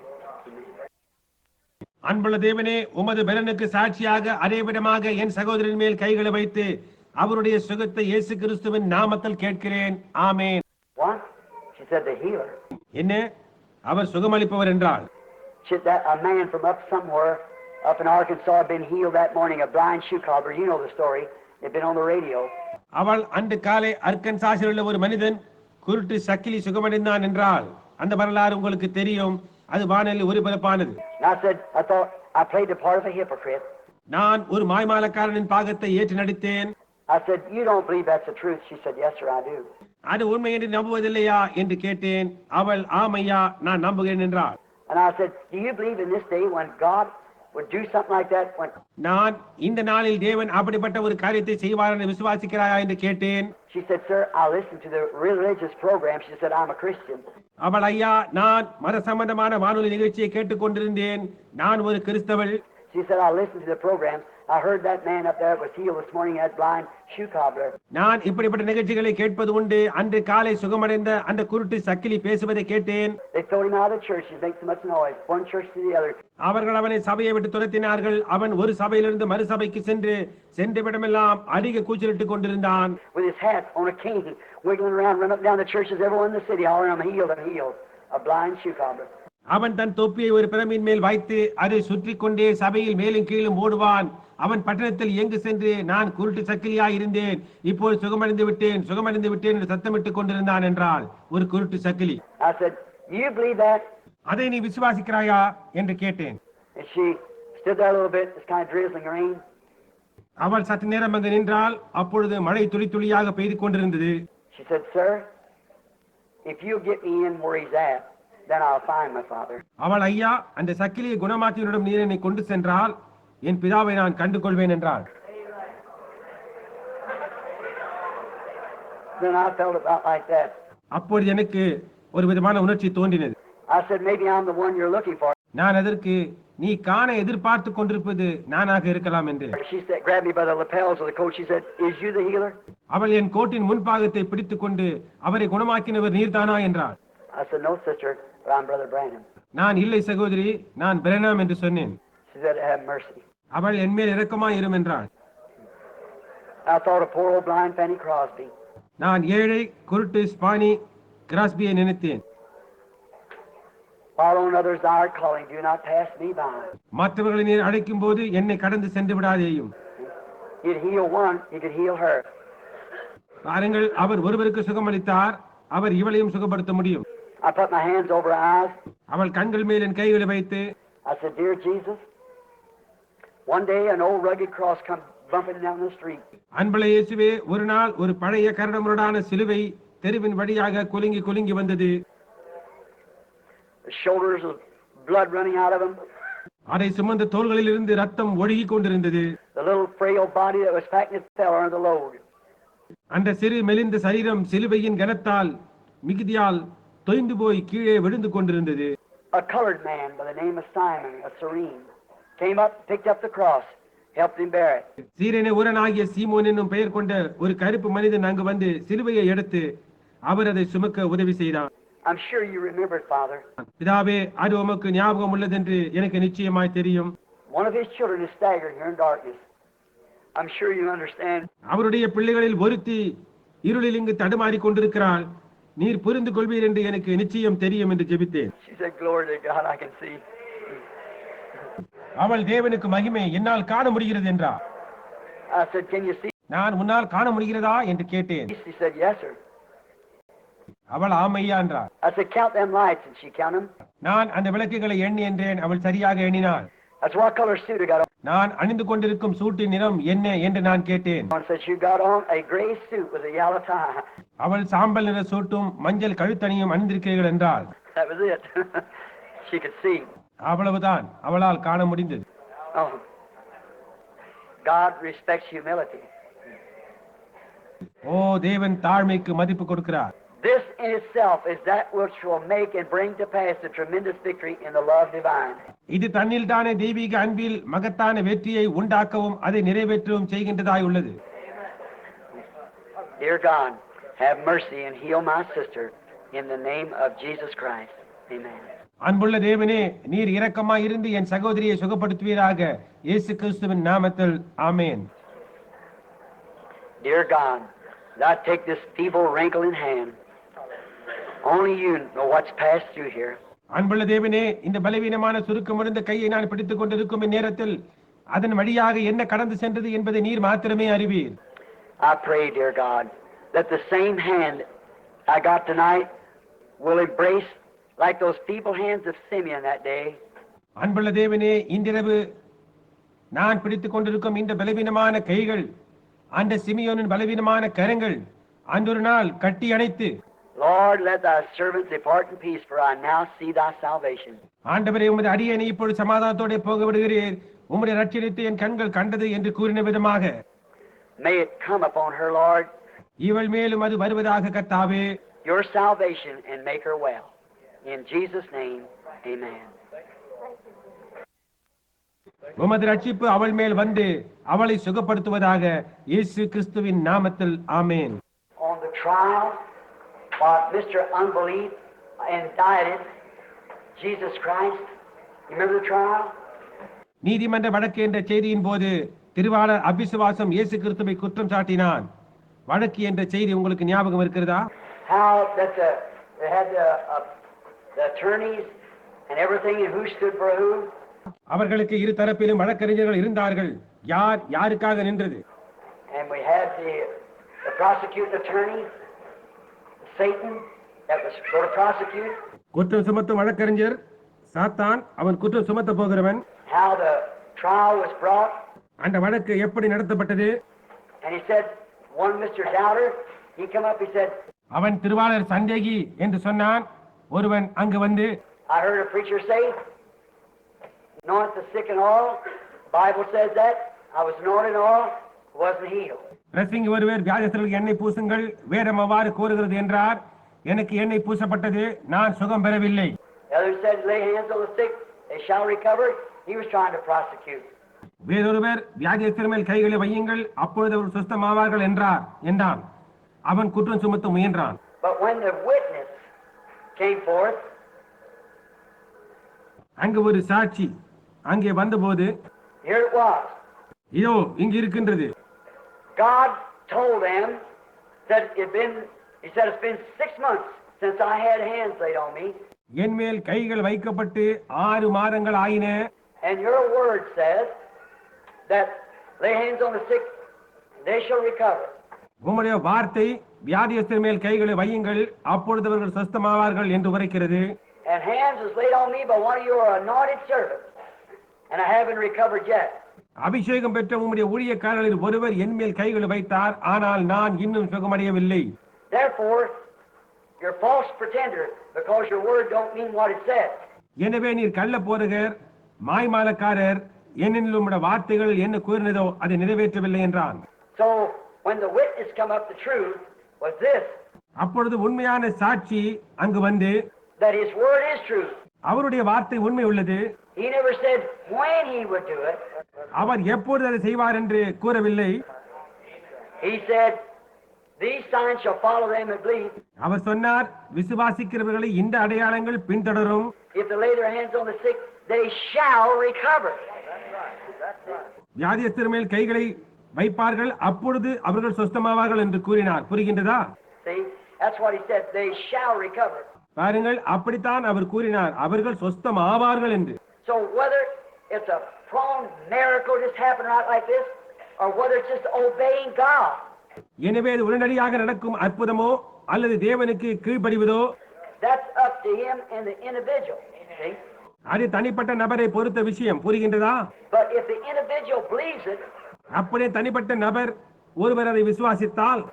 Speaker 1: அன்புள்ள தேவனே, உமது பெலனுக்கு சாட்சியாக அதே விதமாக என் சகோதரன் மேல் கைகளை வைத்து அவருடைய சுகத்தை இயேசு கிறிஸ்துவின் நாமத்தில் கேட்கிறேன். ஆமென்.
Speaker 2: What? She said the healer.
Speaker 1: என்ன? அவர் சுகமளிப்பவர் என்றால்?
Speaker 2: A man from up somewhere up in Arkansas had been healed that morning, a blind shoe cobbler. You know the story. They've been on the radio.
Speaker 1: அவள் அன்று காலை அர்கன்சாஸில் உள்ள ஒரு மனிதன் குருட்டு சக்கிலி சுகமடைந்தான் என்றால் அந்த வரலாறு உங்களுக்கு தெரியும். அது வானொலியில் ஒலிபரப்பானது.
Speaker 2: I thought I played the part of a hypocrite.
Speaker 1: நான் ஒரு மாய்மாலக்காரனின் பாகத்தை ஏற்று நடித்தேன்.
Speaker 2: I said, you don't believe that's the truth? She said, yes, sir, I do.
Speaker 1: அது உண்மை என்று நம்புவதில்லையா என்று கேட்டேன். அவள் ஆமையா, நான் நம்புகிறேன் என்றாள்.
Speaker 2: And I said, do you believe in this day when God would do something like that?
Speaker 1: நான் இந்த நாளில் தேவன் அப்படிப்பட்ட ஒரு காரியத்தை செய்வார் என்று விசுவாசிக்கிறாயா என்று கேட்டேன்.
Speaker 2: She said, sir, I listen to the religious program. She said, I'm a Christian.
Speaker 1: அவள், ஐயா, நான் மத சம்பந்தமான வானொலி நிகழ்ச்சியை கேட்டுக்கொண்டிருந்தேன். நான் ஒரு கிறிஸ்தவள்.
Speaker 2: She said, I listened to the program. I heard that man up there was healed this morning, that blind shoe cobbler.
Speaker 1: நான் இப்படிப்பட்ட நிகழ்ச்சிகளை கேட்பது உண்டு. அன்று காலை சுகமடைந்த அந்த குருட்டு சக்கிலி பேசுவதை கேட்டேன்.
Speaker 2: They threw him out of the church. He makes so much noise. One church to the other.
Speaker 1: அவர்கள் அவனை சபையை விட்டு துரத்தினார்கள். அவன் ஒரு சபையிலிருந்து மறு சபைக்கு சென்ற விடமெல்லாம் அதிக கூச்சலிட்டுக் கொண்டிருந்தான்.
Speaker 2: With his hat on a cane, wiggling around, running up and down the churches, everyone in the city hollering, I'm healed, I'm healed. A blind shoe cobbler.
Speaker 1: அவன் தன் தொப்பியை ஒரு பிரமின் மேல் வைத்து அதை சுற்றி கொண்டே சபையில் மேலும் கீழும் ஓடுவான். அவன் பட்டணத்தில் எங்கு சென்று நான் குருட்டு சக்கிலியாய் இருந்தேன், இப்போது சுகமடைந்து விட்டேன் என்று சத்தமிட்டுக் கொண்டிருந்தான் என்றால் ஒரு குருட்டு சக்கிலி.
Speaker 2: I said, you believe that?
Speaker 1: அதை நீ விசுவாசிக்கிறாயா என்று கேட்டேன்.
Speaker 2: And she stood there a little bit. It's kind of drizzling rain.
Speaker 1: அவள் சற்று நேரம் அங்கு நின்றால் அப்பொழுது மழை துளி துளியாக பெய்து கொண்டிருந்தது.
Speaker 2: She said, sir, if you get me in where he's at, then I'll find my father.
Speaker 1: அவள், ஐயா, அந்த சக்கிலியை குணமாக்கியவரிடம் நீர் என்னை கொண்டு சென்றால் என் பிதாவை நான் கண்டு கொள்வேன் என்றாள்.
Speaker 2: Then I felt about like that.
Speaker 1: அப்பொழுது எனக்கு ஒரு விதமான உணர்ச்சி தோன்றினது.
Speaker 2: I said, maybe I'm the one you're looking for.
Speaker 1: நான் அதற்கு, நீ காண எதிர்பார்த்து கொண்டிருப்பது நானாக இருக்கலாம் என்று.
Speaker 2: She said, grabbed me by the lapels of the coat. She said, is you the healer?
Speaker 1: அவள் என் கோட்டின் முன்பாகத்தை பிடித்துக் கொண்டு அவரை குணமாக்கினவர் நீர்தானா என்றாள்.
Speaker 2: I said, no, sister, but I'm Brother Branham.
Speaker 1: நான் இல்லை சகோதரி, நான் பிரணாம் என்று சொன்னேன்.
Speaker 2: She said, have mercy.
Speaker 1: அவள் என்மேல் இரக்கமாய் இரும் என்றாள்.
Speaker 2: I thought of poor old blind Fanny Crosby.
Speaker 1: நான் ஏழை குருட்டு ஸ்பானி கிராஸ்பியை நினைத்தேன்.
Speaker 2: While on others thou art calling, do not pass me by.
Speaker 1: மற்றவர்களை நீர் அழைக்கும் போது என்னை கடந்து சென்று விடாதேயும்.
Speaker 2: He'd heal one, he could heal her.
Speaker 1: பாருங்கள், அவர் ஒருவருக்கு சுகமளித்தார், அவர் இவளையும் சுகப்படுத்த முடியும்.
Speaker 2: I put my hands over her eyes.
Speaker 1: அவள் கண்கள் மேல் என் கைகளை வைத்து,
Speaker 2: I said, Dear Jesus, one day an old rugged cross come bumping down the street.
Speaker 1: அன்புள்ள இயேசுவே, ஒரு நாள் ஒரு பழைய கரடுமுரடான சிலுவை தெருவின் வழியாக குலுங்கி குலுங்கி வந்தது.
Speaker 2: The shoulders of blood running out of them.
Speaker 1: அதை சுமந்த தோள்களில் இருந்து ரத்தம் ஒழுகிக் கொண்டிருந்தது.
Speaker 2: The little frail body that was fat and fell under the load.
Speaker 1: அந்த சிறு மெலிந்த சரீரம் சிலுவையின் கனத்தால் மிகுதியால் தொய்ந்து போய் கீழே விழுந்து கொண்டிருந்தது.
Speaker 2: A colored man by the name of Simon, a Cyrene, came up, picked up the cross, helped him bear it.
Speaker 1: சீரேனே ஊரனாகிய சீமோன் என்னும் பெயர் கொண்ட ஒரு கருப்பு மனிதன் அங்கு வந்து சிலுவையை எடுத்து அவர் அதை சுமக்க உதவி செய்தார்.
Speaker 2: I'm sure you remember it, Father.
Speaker 1: பிதாவே, அது உமக்கு ஞாபகம் உள்ளதென்று எனக்கு நிச்சயமாய் தெரியும்.
Speaker 2: One of his children is staggered here in darkness. I'm sure you understand.
Speaker 1: அவருடைய பிள்ளைகளில் ஒருத்தி இருளில் இங்கு தடுமாறி கொண்டிருக்கிறாள். நீர் புரிந்து கொள்வீர் என்று எனக்கு நிச்சயம் தெரியும் என்று ஜெபித்தேன்.
Speaker 2: She said, Glory to God, I can see.
Speaker 1: அவள் தேவனுக்கு மகிமை என்னால் காண முடிகிறது என்றார்.
Speaker 2: I said, Can you see?
Speaker 1: நான் உன்னால் காண முடிகிறதா என்று கேட்டேன்.
Speaker 2: She said, Yes, sir.
Speaker 1: அவள் ஆமையா என்றார்.
Speaker 2: I said, Count them lights, and she counted them.
Speaker 1: நான் அந்த விளக்குகளை எண்ணி என்றேன். அவள் சரியாக எண்ணினாள்.
Speaker 2: That's what color suit I got on.
Speaker 1: நான் அணிந்து கொண்டிருக்கும் சூட்டின் நிறம் என்ன என்று நான் கேட்டேன்.
Speaker 2: I said, You got on a gray suit with a yellow tie.
Speaker 1: அவள் சாம்பல் நிற சூட்டும் மஞ்சள் கழுத்தணியும் அணிந்திருக்கிறீர்கள் என்றால்.
Speaker 2: That was it. She could see.
Speaker 1: அவ்வளவுதான் அவளால் காண முடிந்தது.
Speaker 2: Oh. God respects humility.
Speaker 1: ஓ, தேவன் தாழ்மைக்கு மதிப்பு கொடுக்கிறார்.
Speaker 2: This in itself is that which will make and bring to pass the tremendous victory in the love divine.
Speaker 1: இது தன்னில் தானே தெய்வீக அன்பில் மகத்தான வெற்றியை உண்டாக்கவும் அதை நிறைவேற்றவும் செய்கின்றதாய் உள்ளது.
Speaker 2: Dear God, have mercy and heal my sister in the name of Jesus Christ. Amen.
Speaker 1: அன்புள்ள தேவனே, நீர் இரக்கமாய் இருந்து என் சகோதரியை சுகப்படுத்துவீராக. இயேசு கிறிஸ்துவின் நாமத்தில் ஆமென்.
Speaker 2: Dear God, I take this feeble wrinkle in hand. Only you know what's passed through here.
Speaker 1: அன்புள்ள தேவனே, இந்த பலவீனமான சுருக்கம் இருந்த கையை நான் பிடித்துக் கொண்டிருக்கும் இந்நேரத்தில் அதன் வழியாக என்ன கடந்து சென்றது என்பதை நீர் மாத்திரமே அறிவீர்.
Speaker 2: I pray, dear God, that the same hand I got tonight will embrace like those feeble hands of Simeon that day.
Speaker 1: அன்புள்ள தேவனே, இன்றிரவு நான் பிடித்துக் கொண்டிருக்கும் இந்த பலவீனமான கைகள் அந்த சிமியோனின் பலவீனமான கரங்கள் அன்றொரு நாள் கட்டி அணைத்து,
Speaker 2: Lord, let thy servant depart in peace, for I now see thy salvation.
Speaker 1: ஆண்டவரே, உமது அடியேனை இப்பொழுது சமாதானத்தோட போக விடுகிறீர், உம்முடைய ரட்சணித்தை என் கண்கள் கண்டது என்று கூறின விதமாக
Speaker 2: May it come upon her, Lord,
Speaker 1: இவள் மேலும் அது வருவதாக கர்த்தாவே.
Speaker 2: your salvation, and make her well. In Jesus' name, amen.
Speaker 1: உமது ரட்சிப்பு அவள் மேல் வந்து அவளை சுகப்படுத்துவதாக. இயேசு கிறிஸ்துவின் நாமத்தில் ஆமென்.
Speaker 2: On the trial, what Mr. Unbelief indicted Jesus Christ. You remember the trial?
Speaker 1: நீதிமன்ற வழக்கு என்ற செய்தியின் போது திருவாளர் அபிசுவாசம் இயேசு கிறிஸ்துவை குற்றம் சாட்டினான். வழக்கு என்ற செய்தி உங்களுக்கு ஞாபகம் இருக்கிறதா?
Speaker 2: How that they had the attorneys and everything, and who stood for who.
Speaker 1: அவர்களுக்கு இரு தரப்பிலும் வழக்கறிஞர்கள் இருந்தார்கள். யார் யாருக்காக நின்றது?
Speaker 2: And we had the prosecuting attorney, Satan, that was going to prosecute.
Speaker 1: குற்றம் சுமத்தும் வழக்கறிஞர் சாத்தான், அவன் குற்றம் சுமத்த போகிறவன்.
Speaker 2: How the trial was brought.
Speaker 1: அந்த வழக்கு எப்படி நடத்தப்பட்டது?
Speaker 2: And he said, one Mr. Doubter, he come up, he said,
Speaker 1: அவன் திருவாளர் சந்தேகி என்று சொன்னான். ஒருவன் அங்கு வந்து,
Speaker 2: I heard a preacher say, anoint the sick and all. Bible says that. I was anointed and all, wasn't healed.
Speaker 1: பிரசங்கி ஒருவர் வியாதிஸ்தர்களுக்கு எண்ணெய் பூசுங்கள், வேதம் அவ்வாறு கூறுகிறது என்றார். எனக்கு எண்ணெய் பூசப்பட்டது, நான் சுகம் பெறவில்லை.
Speaker 2: The other said, lay hands on the sick, they shall recover. He was trying to prosecute.
Speaker 1: வேறொருவர் வியாதிஸ்தர் மேல் கைகளை வையுங்கள், அப்பொழுது அவர் சுஸ்தமாவார்கள் என்றான். அவன் குற்றம் சுமத்த முயன்றான்.
Speaker 2: But when the witness came forth,
Speaker 1: அங்கு ஒரு சாட்சி அங்கே வந்தபோது,
Speaker 2: here it was.
Speaker 1: இதோ இங்கு இருக்கின்றது.
Speaker 2: God told them that he said it's been 6 months since I had hands laid on me.
Speaker 1: என் மேல் கைகள் வைக்கப்பட்டு 6 மாதங்கள் ஆயின.
Speaker 2: And your word says that lay hands on the sick, they shall recover.
Speaker 1: உம்முடைய வார்த்தை வியாதியஸ்தர் மேல் கைகளை வையுங்கள், அப்பொழுது அவர்கள் சுஸ்தமாவார்கள் என்று உரைக்கிறது.
Speaker 2: And hands was laid on me by one of your anointed servants, and I haven't recovered yet.
Speaker 1: அபிஷேகம் பெற்ற உம்முடைய ஊழியக்காரர்களில் ஒருவர் என் மேல் கைகளை வைத்தார், ஆனால் நான் இன்னும் சுகமடையவில்லை.
Speaker 2: Therefore, you're false pretender, because your word don't mean what it says.
Speaker 1: எனவே நீர் கள்ள போதகர், மாய்மாலக்காரர், என்னில் உம்முடைய வார்த்தைகள் என்ன கூறினதோ அதை நிறைவேற்றவில்லை என்றான்.
Speaker 2: So when the witness come up, the truth was this,
Speaker 1: அப்பொழுது உண்மையான சாட்சி அங்கு வந்து,
Speaker 2: that his word is truth.
Speaker 1: அவருடைய வார்த்தை உண்மை உள்ளது.
Speaker 2: He never said when he would do it.
Speaker 1: அவர் எப்பொழுது அதை செய்வார் என்று கூறவில்லை.
Speaker 2: He said, these signs shall follow them that believe.
Speaker 1: அவர் சொன்னார், விசுவாசிக்கிறவர்களை இந்த அடையாளங்கள் பின்தொடரும்.
Speaker 2: If they lay their hands on the sick, they shall recover.
Speaker 1: வியாதியஸ்தர் மேல் கைகளை வைப்பார்கள், அப்பொழுது அவர்கள் சுஸ்தமாவார்கள் என்று கூறினார். புரிகின்றதா?
Speaker 2: See, that's what he said, they shall recover.
Speaker 1: பாருங்கள், அப்படித்தான் அவர் கூறினார், அவர்கள் சுஸ்தமாவார்கள் என்று.
Speaker 2: So whether it's a prompt miracle just happened right like this, or whether it's just obeying God.
Speaker 1: எனவே அது உடனடியாக நடக்கும் அற்புதமோ அல்லது தேவனுக்கு கீழ்ப்படிவதோ,
Speaker 2: That's up to him and the individual. See?
Speaker 1: அது தனிப்பட்ட நபரை பொறுத்த விஷயம். புரிகின்றதா?
Speaker 2: But if the individual believes it,
Speaker 1: அப்படியே தனிப்பட்ட நபர் ஒருவர் அதை விசுவாசித்தால்,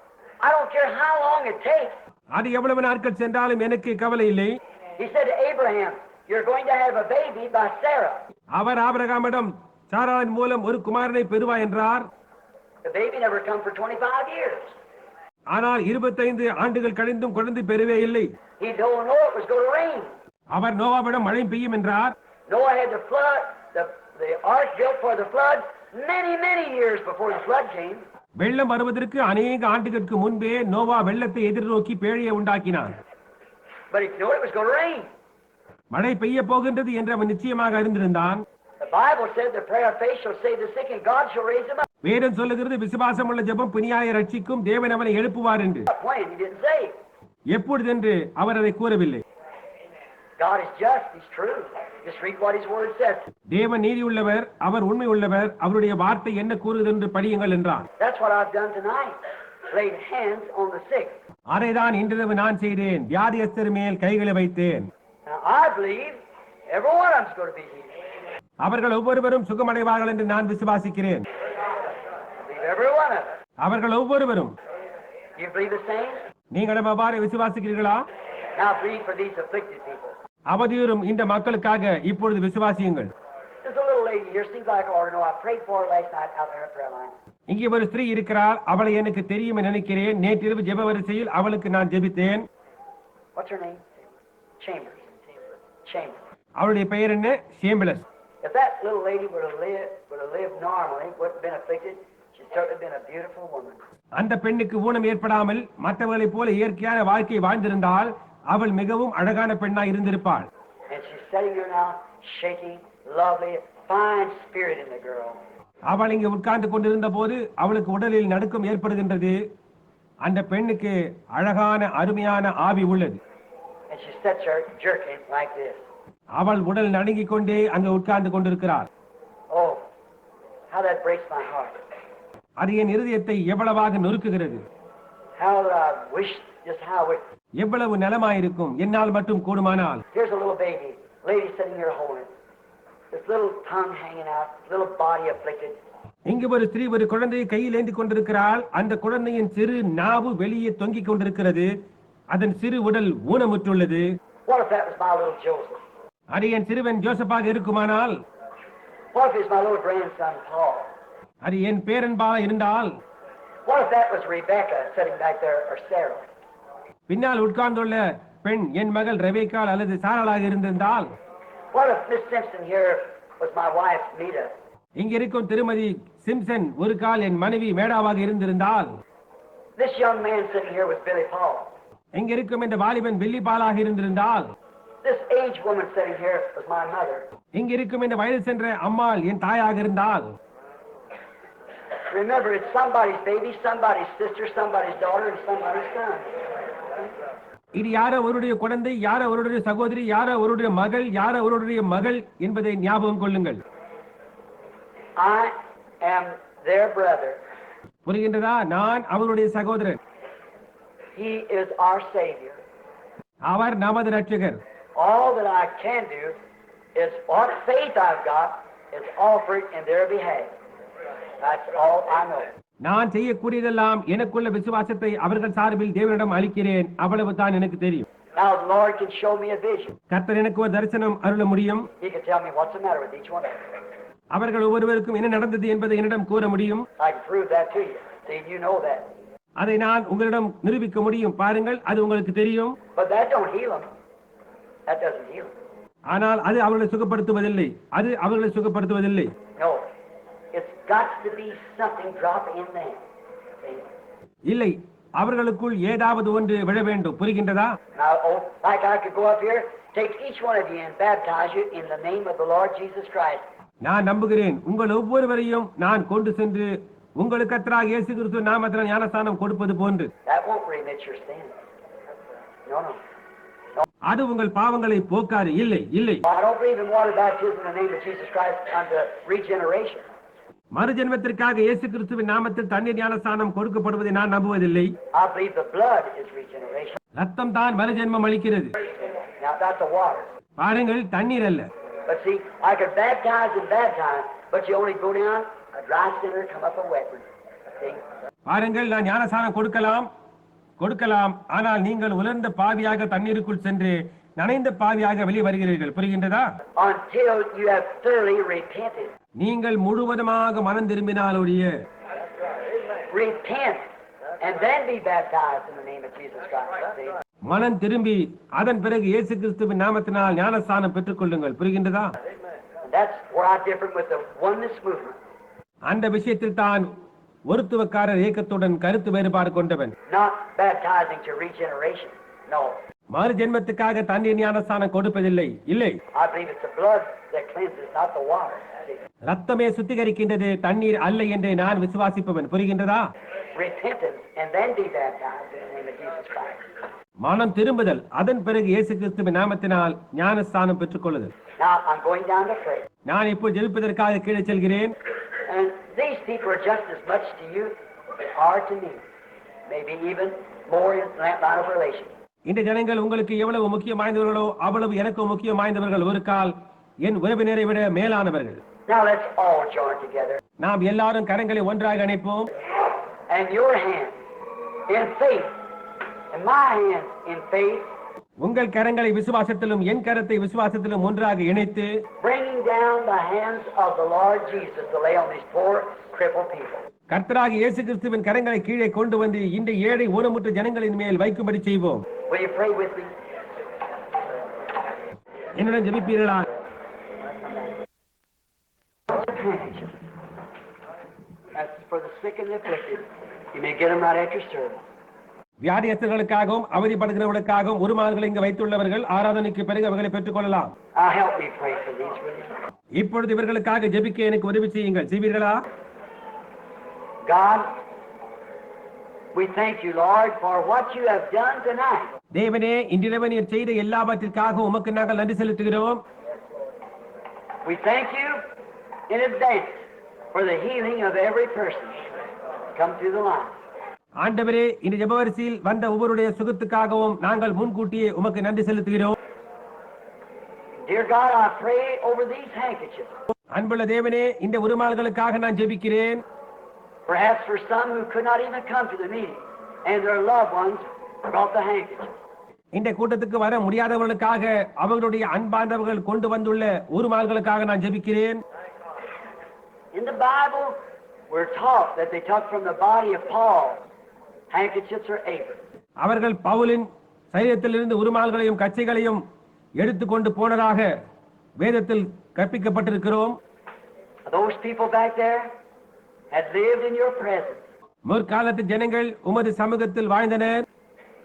Speaker 2: I don't care how long it takes.
Speaker 1: அது எவ்வளவு நாட்கள் சென்றாலும் எனக்கு கவலை இல்லை.
Speaker 2: He said to Abraham, you're going to have a baby by Sarah.
Speaker 1: அவர் ஆபிரகாமிடம் சாராளின் மூலம் ஒரு குமாரனை பெறுவாய் என்றார்.
Speaker 2: The baby never come for 25 years.
Speaker 1: ஆனால் 25 ஆண்டுகள் கழிந்தும் குழந்தை பெறவே இல்லை.
Speaker 2: He told Noah it was going to rain.
Speaker 1: அவர் நோவாவிடம் மழை பெய்யும் என்றார்.
Speaker 2: Noah had the flood, the ark built for the flood many years before the flood came.
Speaker 1: வெள்ளம் வருவதற்கு அநேக ஆண்டுகளுக்கு முன்பே நோவா வெள்ளத்தை எதிர்நோக்கி பேழையை உண்டாக்கினான்.
Speaker 2: But he knew it was going to rain.
Speaker 1: மழை பெய்ய போகின்றது என்று அவன் நிச்சயமாக அறிந்திருந்தான்.
Speaker 2: The Bible said the prayer of faith shall save the sick and God shall raise them up.
Speaker 1: வேதம் சொல்லுகிறது, விசுவாசம் உள்ள ஜெபம் பிணியாயை ரட்சிக்கும், தேவன் அவனை எழுப்புவார் என்று.
Speaker 2: When? He didn't say.
Speaker 1: எப்பொழுது என்று அவர் அதை கூறவில்லை.
Speaker 2: God is just, he's true. Just read what his word says.
Speaker 1: தேவன் நீதி உள்ளவர், அவர் உண்மை உள்ளவர், அவருடைய வார்த்தை என்ன கூறுகிறது என்று படியுங்கள் என்றான்.
Speaker 2: That's what I've done tonight. Laid hands on the sick.
Speaker 1: அதைதான் இன்றிரவு நான் செய்தேன், வியாதியஸ்தர் மேல் கைகளை வைத்தேன்.
Speaker 2: Now I believe every one of them's going to be healed.
Speaker 1: அவர்கள் ஒவ்வொருவரும் சுகமடைவார்கள் என்று நான் விசுவாசிக்கிறேன்.
Speaker 2: I believe every one of them.
Speaker 1: அவர்கள் ஒவ்வொருவரும்.
Speaker 2: You believe the same?
Speaker 1: நீங்களும் அவ்வாறு விசுவாசிக்கிறீர்களா?
Speaker 2: Now believe for these afflicted people.
Speaker 1: அவதியுறும் இந்த மக்களுக்காக இப்பொழுது விசுவாசியுங்கள்.
Speaker 2: There's a little lady here, seems like I ought to know. I prayed for her last night out there at prayer line.
Speaker 1: இங்கே ஒரு ஸ்திரீ இருக்கிறார், அவளை எனக்கு தெரியும் நினைக்கிறேன். நேற்றிரவு ஜெப வரிசையில் அவளுக்கு நான் ஜெபித்தேன்.
Speaker 2: What's her name? Chambers. Chambers.
Speaker 1: அவளுடைய பெயர் என்ன? ஷேம்பலஸ்.
Speaker 2: If that little lady would have lived normally, wouldn't have been afflicted, she'd certainly been a beautiful woman.
Speaker 1: அந்த பெண்ணுக்கு ஊனம் ஏற்படாமல் மற்றவர்களைப் போல இயற்கையான வாழ்க்கை வாழ்ந்திருந்தால் அவள் மிகவும் அழகான பெண்ணாய் இருந்திருப்பாள்.
Speaker 2: And she's sitting here now, shaking, lovely, fine spirit in the girl.
Speaker 1: அவள் இங்கே உட்கார்ந்து கொண்டிருந்த போது அவளுக்கு உடலில் நடுக்கம் ஏற்படுகின்றது. அந்த பெண்ணுக்கு அழகான அருமையான ஆவி உள்ளது.
Speaker 2: And she sits there jerking like this.
Speaker 1: அவள் உடல் நடுங்கிக் கொண்டே அங்கு உட்கார்ந்து கொண்டிருக்கிறாள்.
Speaker 2: Oh, how that breaks my heart.
Speaker 1: அது என் இருதயத்தை எவ்வளவாக நொறுக்குகிறது.
Speaker 2: How I wish just how it.
Speaker 1: எவ்வளவு நலமாயிருக்கும் என்னால் மட்டும் கூடுமானால்.
Speaker 2: Here's a little baby, lady sitting here holding it. This little tongue hanging out, little body afflicted.
Speaker 1: இங்கு ஒரு ஸ்திரீ ஒரு குழந்தையை கையில் ஏந்தி கொண்டிருக்கிறாள். அந்த குழந்தையின் சிறு நாவு வெளியே தொங்கிக் கொண்டிருக்கிறது. அதன் சிறு உடல் ஊனமுற்றுள்ளது.
Speaker 2: What if that was my little Joseph?
Speaker 1: அது என் சிறுவன் ஜோசப்பாக இருக்குமானால்?
Speaker 2: What if it's my little grandson Paul?
Speaker 1: அது என் பேரன்பாக இருந்தால்?
Speaker 2: What if that was Rebecca sitting back there, or Sarah?
Speaker 1: பின்னால் உட்கார்ந்துள்ள பெண் என் மகள் ரெபேக்காள் அல்லது சாராளாக இருந்திருந்தால்?
Speaker 2: What if Miss Simpson here was my wife Nita?
Speaker 1: இங்க இருக்கும் திருமதி சிம்சன் ஒரு கால் என் மனைவி மேடாவாக இருந்திருந்தால்?
Speaker 2: This young man sitting here was Billy Paul.
Speaker 1: இங்க இருக்கும் இந்த வாலிபன் பில்லி பாலாக இருந்திருந்தால்?
Speaker 2: This aged woman sitting here was my mother.
Speaker 1: இங்க இருக்கும் இந்த வயது சென்ற அம்மாள் என் தாயாக இருந்தால்?
Speaker 2: Remember, it's somebody's baby, somebody's sister, somebody's daughter, and somebody's son.
Speaker 1: இது யாரோ அவருடைய குழந்தை, யாரோ அவருடைய சகோதரி, யாரோ அவருடைய மகள், யாரோ அவருடைய மகள் என்பதை ஞாபகம் கொள்ளுங்கள்.
Speaker 2: I am their brother.
Speaker 1: புரிகின்றதா? நான் அவருடைய சகோதரன்.
Speaker 2: He is our Savior.
Speaker 1: அவர் நமது ரட்சகர்.
Speaker 2: All that I can do is what faith I've got is offered in their behalf. That's all I know.
Speaker 1: நான் செய்யக்கூடியதெல்லாம் எனக்குள்ள விசுவாசத்தை அவர்கள் சார்பில் தேவனிடம் அளிக்கிறேன். அவ்வளவு தான் எனக்கு தெரியும்.
Speaker 2: Now the Lord can show me a vision.
Speaker 1: கர்த்தர் எனக்கு ஒரு தரிசனம் அருள முடியும்.
Speaker 2: He can tell me what's the matter with each one of them.
Speaker 1: அவர்கள் ஒவ்வொருவருக்கும் என்ன நடந்தது என்பதை என்னிடம் கூற முடியும்.
Speaker 2: I can prove that to you. See, you know that.
Speaker 1: அதை நான் உங்களிடம் நிரூபிக்க முடியும். பாருங்கள், அது உங்களுக்கு தெரியும்.
Speaker 2: But that don't heal them. That doesn't heal them.
Speaker 1: ஆனால் அது அவர்களை சுகப்படுத்துவதில்லை. அது அவர்களை சுகப்படுத்துவதில்லை.
Speaker 2: No. It's got to be something drop in them. See?
Speaker 1: இல்லை, அவர்களுக்குள் ஏதாவது ஒன்று விழ வேண்டும். புரிகின்றதா?
Speaker 2: Now, like I could go up here, take each one of you and baptize you in the name of the Lord Jesus Christ.
Speaker 1: நான் நம்புகிறேன், உங்கள் ஒவ்வொருவரையும் நான் கொண்டு சென்று உங்களுக்கு கர்த்தராகிய இயேசு கிறிஸ்து நாமத்தில் ஞானஸ்நானம் கொடுப்பது போன்று.
Speaker 2: That won't remit your sin. No, no.
Speaker 1: அது உங்கள் பாவங்களை போக்காது. இல்லை, இல்லை.
Speaker 2: I don't believe in water baptism in the name of Jesus Christ unto regeneration.
Speaker 1: மறுஜென்மத்திற்காக இயேசு கிறிஸ்துவின் நாமத்தில் தண்ணீர் ஞானஸ்நானம் கொடுக்கப்படுவதை நான் நம்புவதில்லை.
Speaker 2: I believe the blood is regeneration.
Speaker 1: ரத்தம் தான் மறுஜென்மம் அளிக்கிறது.
Speaker 2: Now, not the water.
Speaker 1: பாருங்கள், தண்ணீர் அல்ல.
Speaker 2: But see, I could baptize and baptize, but you only go down a dry sinner, come up a wet one. See?
Speaker 1: பாருங்கள், நான் ஞானஸ்நானம் கொடுக்கலாம், ஆனால் நீங்கள் உலர்ந்த பாவியாக தண்ணீருக்குள் சென்று நனைந்த பாவியாக வெளியே வருகிறீர்கள். புரிகின்றதா?
Speaker 2: Until you have thoroughly repented.
Speaker 1: நீங்கள் முழுவதுமாக மனம் திரும்பினால் ஒழிய
Speaker 2: Repent and then be baptized in the name of Jesus Christ. See?
Speaker 1: மனம் திரும்பி அதன் பிறகு இயேசு கிறிஸ்துவின் நாமத்தினால் ஞானஸ்நானம் பெற்றுக் கொள்ளுங்கள். புரிகின்றதா?
Speaker 2: And that's where I differ with the oneness movement.
Speaker 1: அந்த விஷயத்தில் தான் ஒருத்துவக்காரர் இயக்கத்துடன் கருத்து வேறுபாடு கொண்டவன்.
Speaker 2: Not baptizing to regeneration. No.
Speaker 1: மறு ஜென்மத்துக்காக தண்ணீர் ஞானஸ்நானம் கொடுப்பதில்லை. இல்லை,
Speaker 2: I believe it's the blood that cleanses, not the water. See?
Speaker 1: ரத்தமே சுத்திகரிக்கின்றது, தண்ணீர் அல்ல என்று நான் விசுவாசிப்பவன். புரிகின்றதா?
Speaker 2: Repentance and then be baptized in the name of Jesus Christ.
Speaker 1: மனம் திரும்புதல், அதன் பிறகு இயேசு கிறிஸ்துவின் நாமத்தினால் ஞானஸ்நானம் பெற்றுக் கொள்ளுதல்.
Speaker 2: Now I'm going down to pray.
Speaker 1: நான் இப்போ ஜெபிப்பதற்காக கீழே செல்கிறேன்.
Speaker 2: And these people are just as much to you as are to me. Maybe even more in that line of relation.
Speaker 1: இந்த ஜனங்கள் உங்களுக்கு எவ்வளவு முக்கியம் வாய்ந்தவர்களோ அவ்வளவு எனக்கு முக்கியம் வாய்ந்தவர்கள். ஒரு கால் என் உறவினரை விட மேலானவர்கள்.
Speaker 2: Now let's all join together.
Speaker 1: நாம் எல்லாரும் கரங்களை ஒன்றாக இணைப்போம்.
Speaker 2: And your hand in faith, and my hand in faith,
Speaker 1: உங்கள் கரங்களை விசுவாசத்திலும் என் கரத்தை விசுவாசத்திலும் ஒன்றாக இணைத்து
Speaker 2: bringing down the hands of the Lord Jesus to lay on these poor crippled people.
Speaker 1: கர்த்தராகிய இயேசு கிறிஸ்துவின் கரங்களை கீழே கொண்டு வந்து இந்த ஏழை ஊனமுற்ற ஜனங்களின் மேல் வைக்கும்படி செய்வோம்.
Speaker 2: Will you pray with me?
Speaker 1: என்னுடன் ஜெபிப்பீர்களா?
Speaker 2: That's for the sick and the afflicted. You may get them right after service.
Speaker 1: வியாதியஸ்தர்களுக்காகவும் அவதிப்படுகிறவர்களுக்காகவும் உருமாறுகளை இங்கு வைத்துள்ளவர்கள் ஆராதனைக்கு பிறகு அவர்களை பெற்றுக் கொள்ளலாம்.
Speaker 2: Help me pray for these women.
Speaker 1: இப்பொழுது இவர்களுக்காக ஜெபிக்க எனக்கு உதவி செய்யுங்கள். செய்வீர்களா?
Speaker 2: God, we thank you, Lord, for what you have done tonight.
Speaker 1: தேவனே, இன்றிரவு நீர் செய்த எல்லாவற்றிற்காக உமக்கு நாங்கள் நன்றி செலுத்துகிறோம்.
Speaker 2: We thank you in advance for the healing of every person come through the line.
Speaker 1: ஆண்டவரே, இந்த ஜெபவரிசையில் வந்த ஒவ்வொருடைய சுகத்துக்காகவும் நாங்கள் முன்கூட்டியே உமக்கு நன்றி செலுத்துகிறோம்.
Speaker 2: Dear God, I pray over these handkerchiefs.
Speaker 1: அன்புள்ள தேவனே, இந்த உருமால்களுக்காக நான் ஜெபிக்கிறேன்.
Speaker 2: Perhaps for some who could not even come to the meeting and their loved ones brought the handkerchief.
Speaker 1: இந்த கூட்டத்துக்கு வர முடியாதவர்களுக்காக அவர்களுடைய அன்பார்ந்தவர்கள் கொண்டு வந்துள்ள உருமால்களுக்காக நான் ஜெபிக்கிறேன்.
Speaker 2: In the Bible, we're taught that they took from the body of Paul handkerchiefs or aprons.
Speaker 1: அவர்கள் பவுலின் சரீரத்திலிருந்து உருமால்களையும் கச்சைகளையும் எடுத்துக்கொண்டு போனதாக வேதத்தில் கற்பிக்கப்பட்டிருக்கிறோம்.
Speaker 2: Those people back there had lived in your presence.
Speaker 1: முற்காலத்து ஜனங்கள் உமது சமூகத்தில் வாழ்ந்தனர்.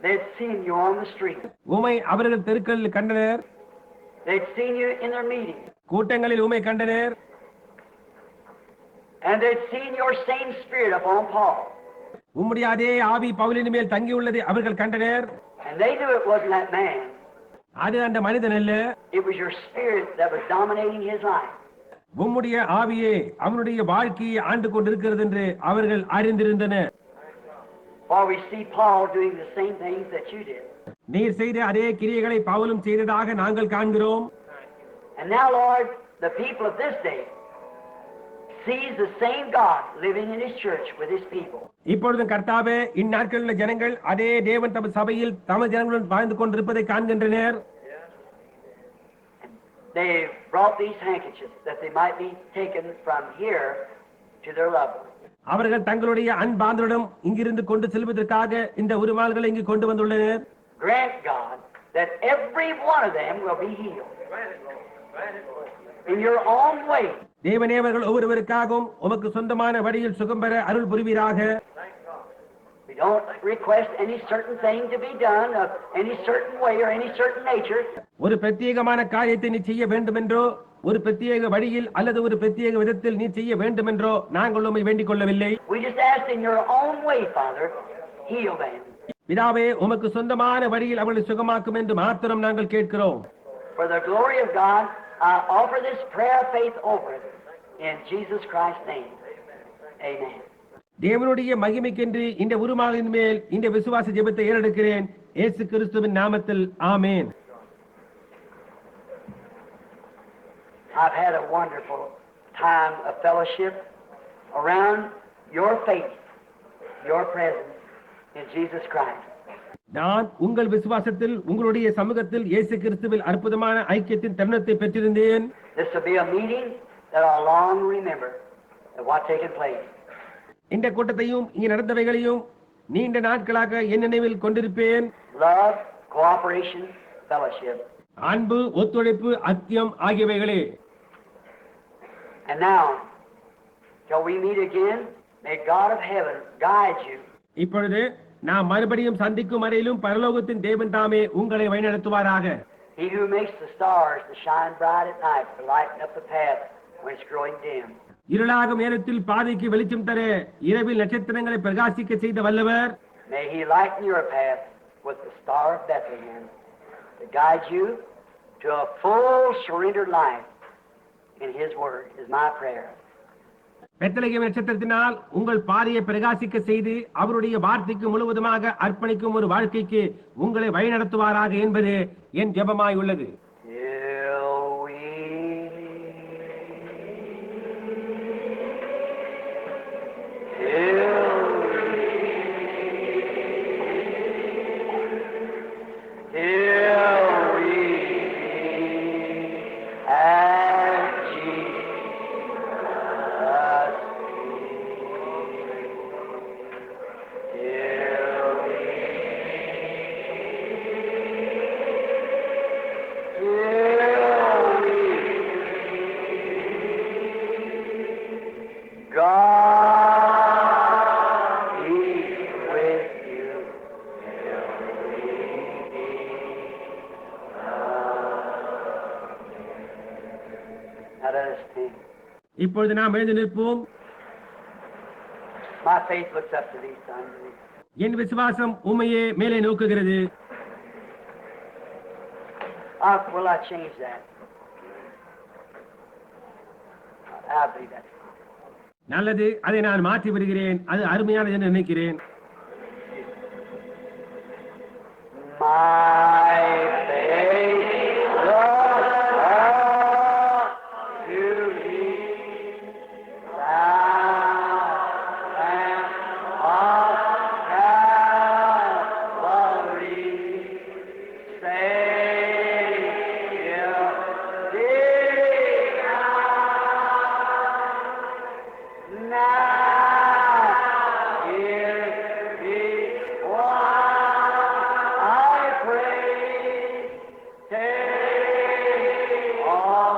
Speaker 2: They'd seen you on the street.
Speaker 1: உமை அவர்கள் தெருக்களில் கண்டனர்.
Speaker 2: They'd seen you in their meetings.
Speaker 1: கூட்டங்களில் உமை கண்டனர்.
Speaker 2: And they'd seen your same spirit upon Paul.
Speaker 1: உம்முடைய அதே ஆவி பவுலின் மேல் தங்கியுள்ளதை அவர்கள் கண்டனர்.
Speaker 2: And they knew it wasn't that man.
Speaker 1: அது அந்த மனிதன் அல்ல,
Speaker 2: It was your spirit that was dominating his life.
Speaker 1: உம்முடைய ஆவியே அவனுடைய வாழ்க்கையை ஆண்டு கொண்டிருக்கிறது என்று அவர்கள் அறிந்திருந்தனர்.
Speaker 2: For we see Paul doing the same things that you did.
Speaker 1: நீர் செய்த அதே கிரியைகளை பவுலும் செய்ததாக நாங்கள் காண்கிறோம்.
Speaker 2: And now, Lord, the people of this day sees the same God living in his church with his people.
Speaker 1: இப்பொழுது கர்த்தாவே, இந்நாட்களில் உள்ள ஜனங்கள் அதே தேவன் தமது சபையில் தமது ஜனங்களுடன் வாழ்ந்து கொண்டிருப்பதை காண்கின்றனர்.
Speaker 2: They brought these handkerchiefs that they might be taken from here to their loved ones.
Speaker 1: அவர்கள் தங்களுடைய அன்பார்ந்தவரிடம் இங்கிருந்து கொண்டு செல்வதற்காக இந்த உருமால்களை இங்கு கொண்டு வந்துள்ளனர்.
Speaker 2: Grant, God, that every one of them will be healed. In your own way.
Speaker 1: தேவனே, அவர்கள் ஒவ்வொருவருக்காகவும் உமக்கு சொந்தமான வழியில் சுகம் பெற அருள் புரிவீராக.
Speaker 2: We don't request any certain thing to be done of any certain way or any certain nature.
Speaker 1: ஒரு பிரத்யேகமான காரியத்தை நீ செய்ய வேண்டும் என்றோ, ஒரு பிரத்யேக வழியில் அல்லது ஒரு பிரத்யேக விதத்தில் நீ செய்ய வேண்டும் என்றோ நாங்கள் உம்மை வேண்டிக் கொள்ளவில்லை.
Speaker 2: We just ask in your own way, Father, heal them.
Speaker 1: பிதாவே, உமக்கு சொந்தமான வழியில் அவர்களை சுகமாக்கும் என்று மாத்திரம் நாங்கள் கேட்கிறோம்.
Speaker 2: For the glory of God, I offer this prayer of faith over it in Jesus Christ's name. Amen.
Speaker 1: தேவனுடைய மகிமைக்கென்று இந்த உருமாலின் மேல் இந்த விசுவாச ஜெபத்தை ஏறெடுக்கிறேன். இயேசு கிறிஸ்துவின் நாமத்தில் ஆமென்.
Speaker 2: I've had a wonderful time of fellowship around your faith, your presence in Jesus Christ.
Speaker 1: நான் உங்கள் விசுவாசத்தில் உங்களுடைய சமூகத்தில் இயேசு கிறிஸ்துவில் அற்புதமான ஐக்கியத்தின் தருணத்தை பெற்றிருந்தேன்.
Speaker 2: This will be a meeting that I'll long remember of what taken place.
Speaker 1: இந்த கூட்டத்தையும் இங்கே நடந்தவைகளையும் நீண்ட நாட்களாக என் நினைவில் கொண்டிருப்பேன்.
Speaker 2: Love, cooperation, fellowship.
Speaker 1: அன்பு, ஒத்துழைப்பு, ஐக்கியம் ஆகியவைகளே.
Speaker 2: And now, till we meet again, may God of heaven guide you.
Speaker 1: இப்பொழுது நாம் மறுபடியும் சந்திக்கும் வரையிலும் பரலோகத்தின் தேவன் தாமே உங்களை வழிநடத்துவாராக.
Speaker 2: He who makes the stars to shine bright at night to lighten up the path when it's growing dim.
Speaker 1: இருளாகும் நேரத்தில் பாதைக்கு வெளிச்சம் தர இரவில் நட்சத்திரங்களை பிரகாசிக்க செய்த வல்லவர்.
Speaker 2: May he lighten your path with the star of Bethlehem to guide you to a full surrendered life in his word is my prayer.
Speaker 1: Bethlehem நட்சத்திரத்தினால் உங்கள் பாதையை பிரகாசிக்க செய்து அவருடைய வார்த்தைக்கு முழுவதுமாக அர்ப்பணிக்கும் ஒரு வாழ்க்கைக்கு உங்களை வழிநடத்துவாராக என்பது என் ஜெபமாய் உள்ளது. இப்பொழுது நாம் எழுந்து நிற்போம்.
Speaker 2: My faith looks up to these sons.
Speaker 1: என் விசுவாசம் உம்மையே மேலே நோக்குகிறது.
Speaker 2: Will I change that? I believe that.
Speaker 1: நல்லது, அதை நான் மாற்றி விடுகிறேன். அது அருமையானது என்று நினைக்கிறேன்.
Speaker 2: My faith looks up to thee, thou Lamb of Calvary, Savior divine. Now here is one I pray, take all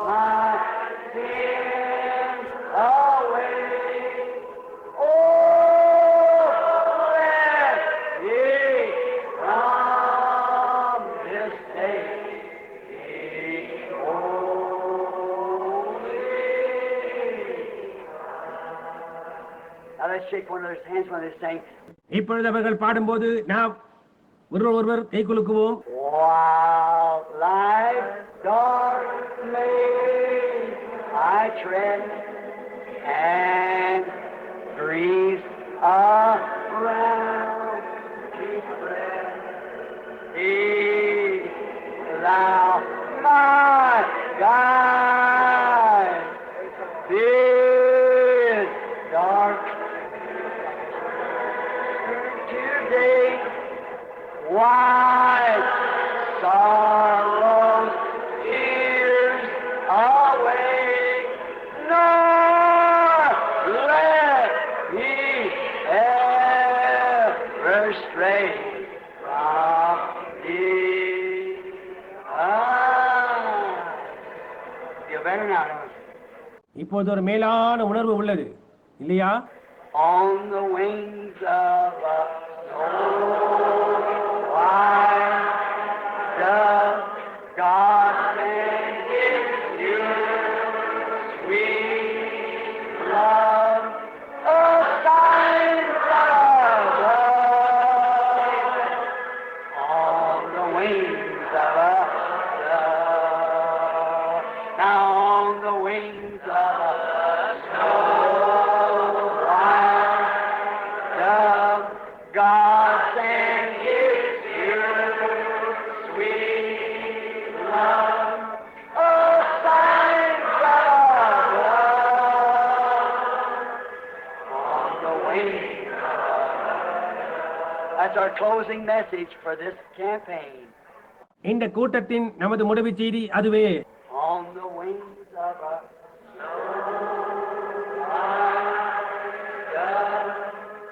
Speaker 2: my sins away. Oh, let ye from this day be holy. Now let's shake one another's hands when they're saying,
Speaker 1: இப்பொழுது அவர்கள் பாடும்போது நாம் ஒருவர் கை குலுக்குவோம்.
Speaker 2: While life's dark maze I tread and griefs around me spread, Be thou my guide this dark today. Wipe sorrows, tears away, nor let me ever stray from thee. Feel better now, don't you?
Speaker 1: இப்போது ஒரு மேலான உணர்வு உள்ளது இல்லையா?
Speaker 2: On the wings of a soul, why does God send you sweet love, a sign from above? On the wings of a dove, now on the wings of a God send His pure, sweet love, a sign from above, on the wings of That's our closing message for this campaign.
Speaker 1: இந்த கூட்டத்தின் நமது முடிவு செய்தி அதுவே.
Speaker 2: On the wings of a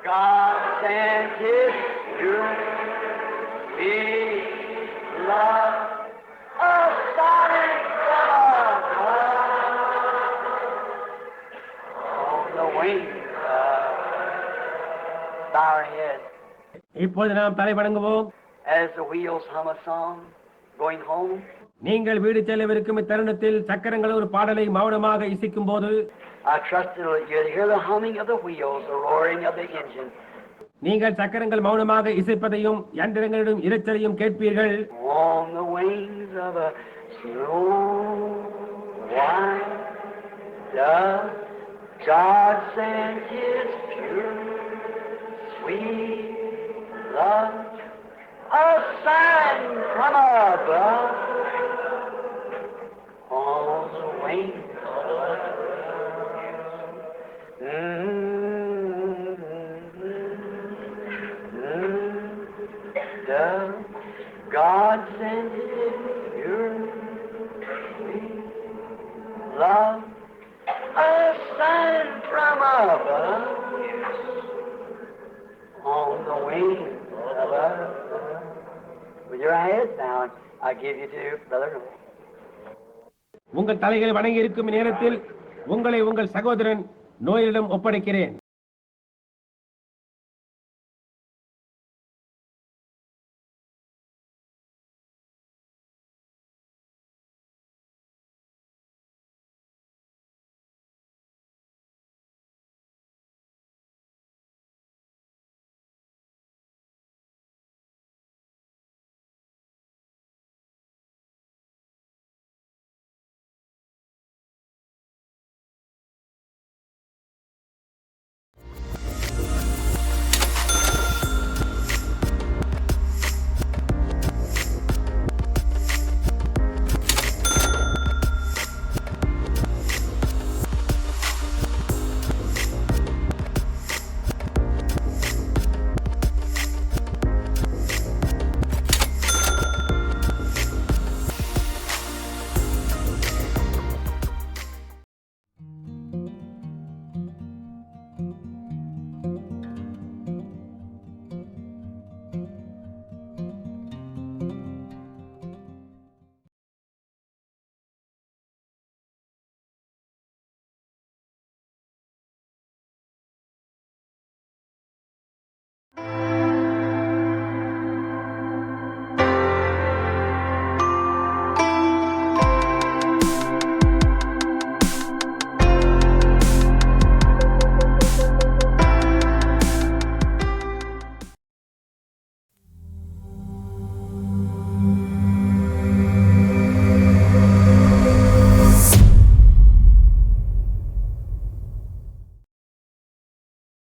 Speaker 2: God sent His pure, sweet love, a sign from above, on the wings of bow our head.
Speaker 1: இப்போது நாம் தலை வணங்குவோம்.
Speaker 2: As the wheels hum a song, going home.
Speaker 1: நீங்கள் வீடு செல்லவிருக்கும் இத்தருணத்தில் சக்கரங்கள் ஒரு பாடலை மௌனமாக இசைக்கும் போது
Speaker 2: I trust you'll hear the humming of the wheels, the roaring of the engine.
Speaker 1: நீங்கள் சக்கரங்கள் மௌனமாக இசைப்பதையும் யந்திரங்களிடம் இரைச்சலையும் கேட்பீர்கள்.
Speaker 2: On the wings of a snow white dove, God sent His pure, sweet love, a sign from above. On the wings of a dove, God sent His pure, sweet love, a sign from above. On the wings of a with your heads down, I give you to Brother Noel.
Speaker 1: உங்கள் தலைகள் வணங்கி இருக்கும் நேரத்தில் உங்களை உங்கள் சகோதரன் நோயிடம் ஒப்படைக்கிறேன்.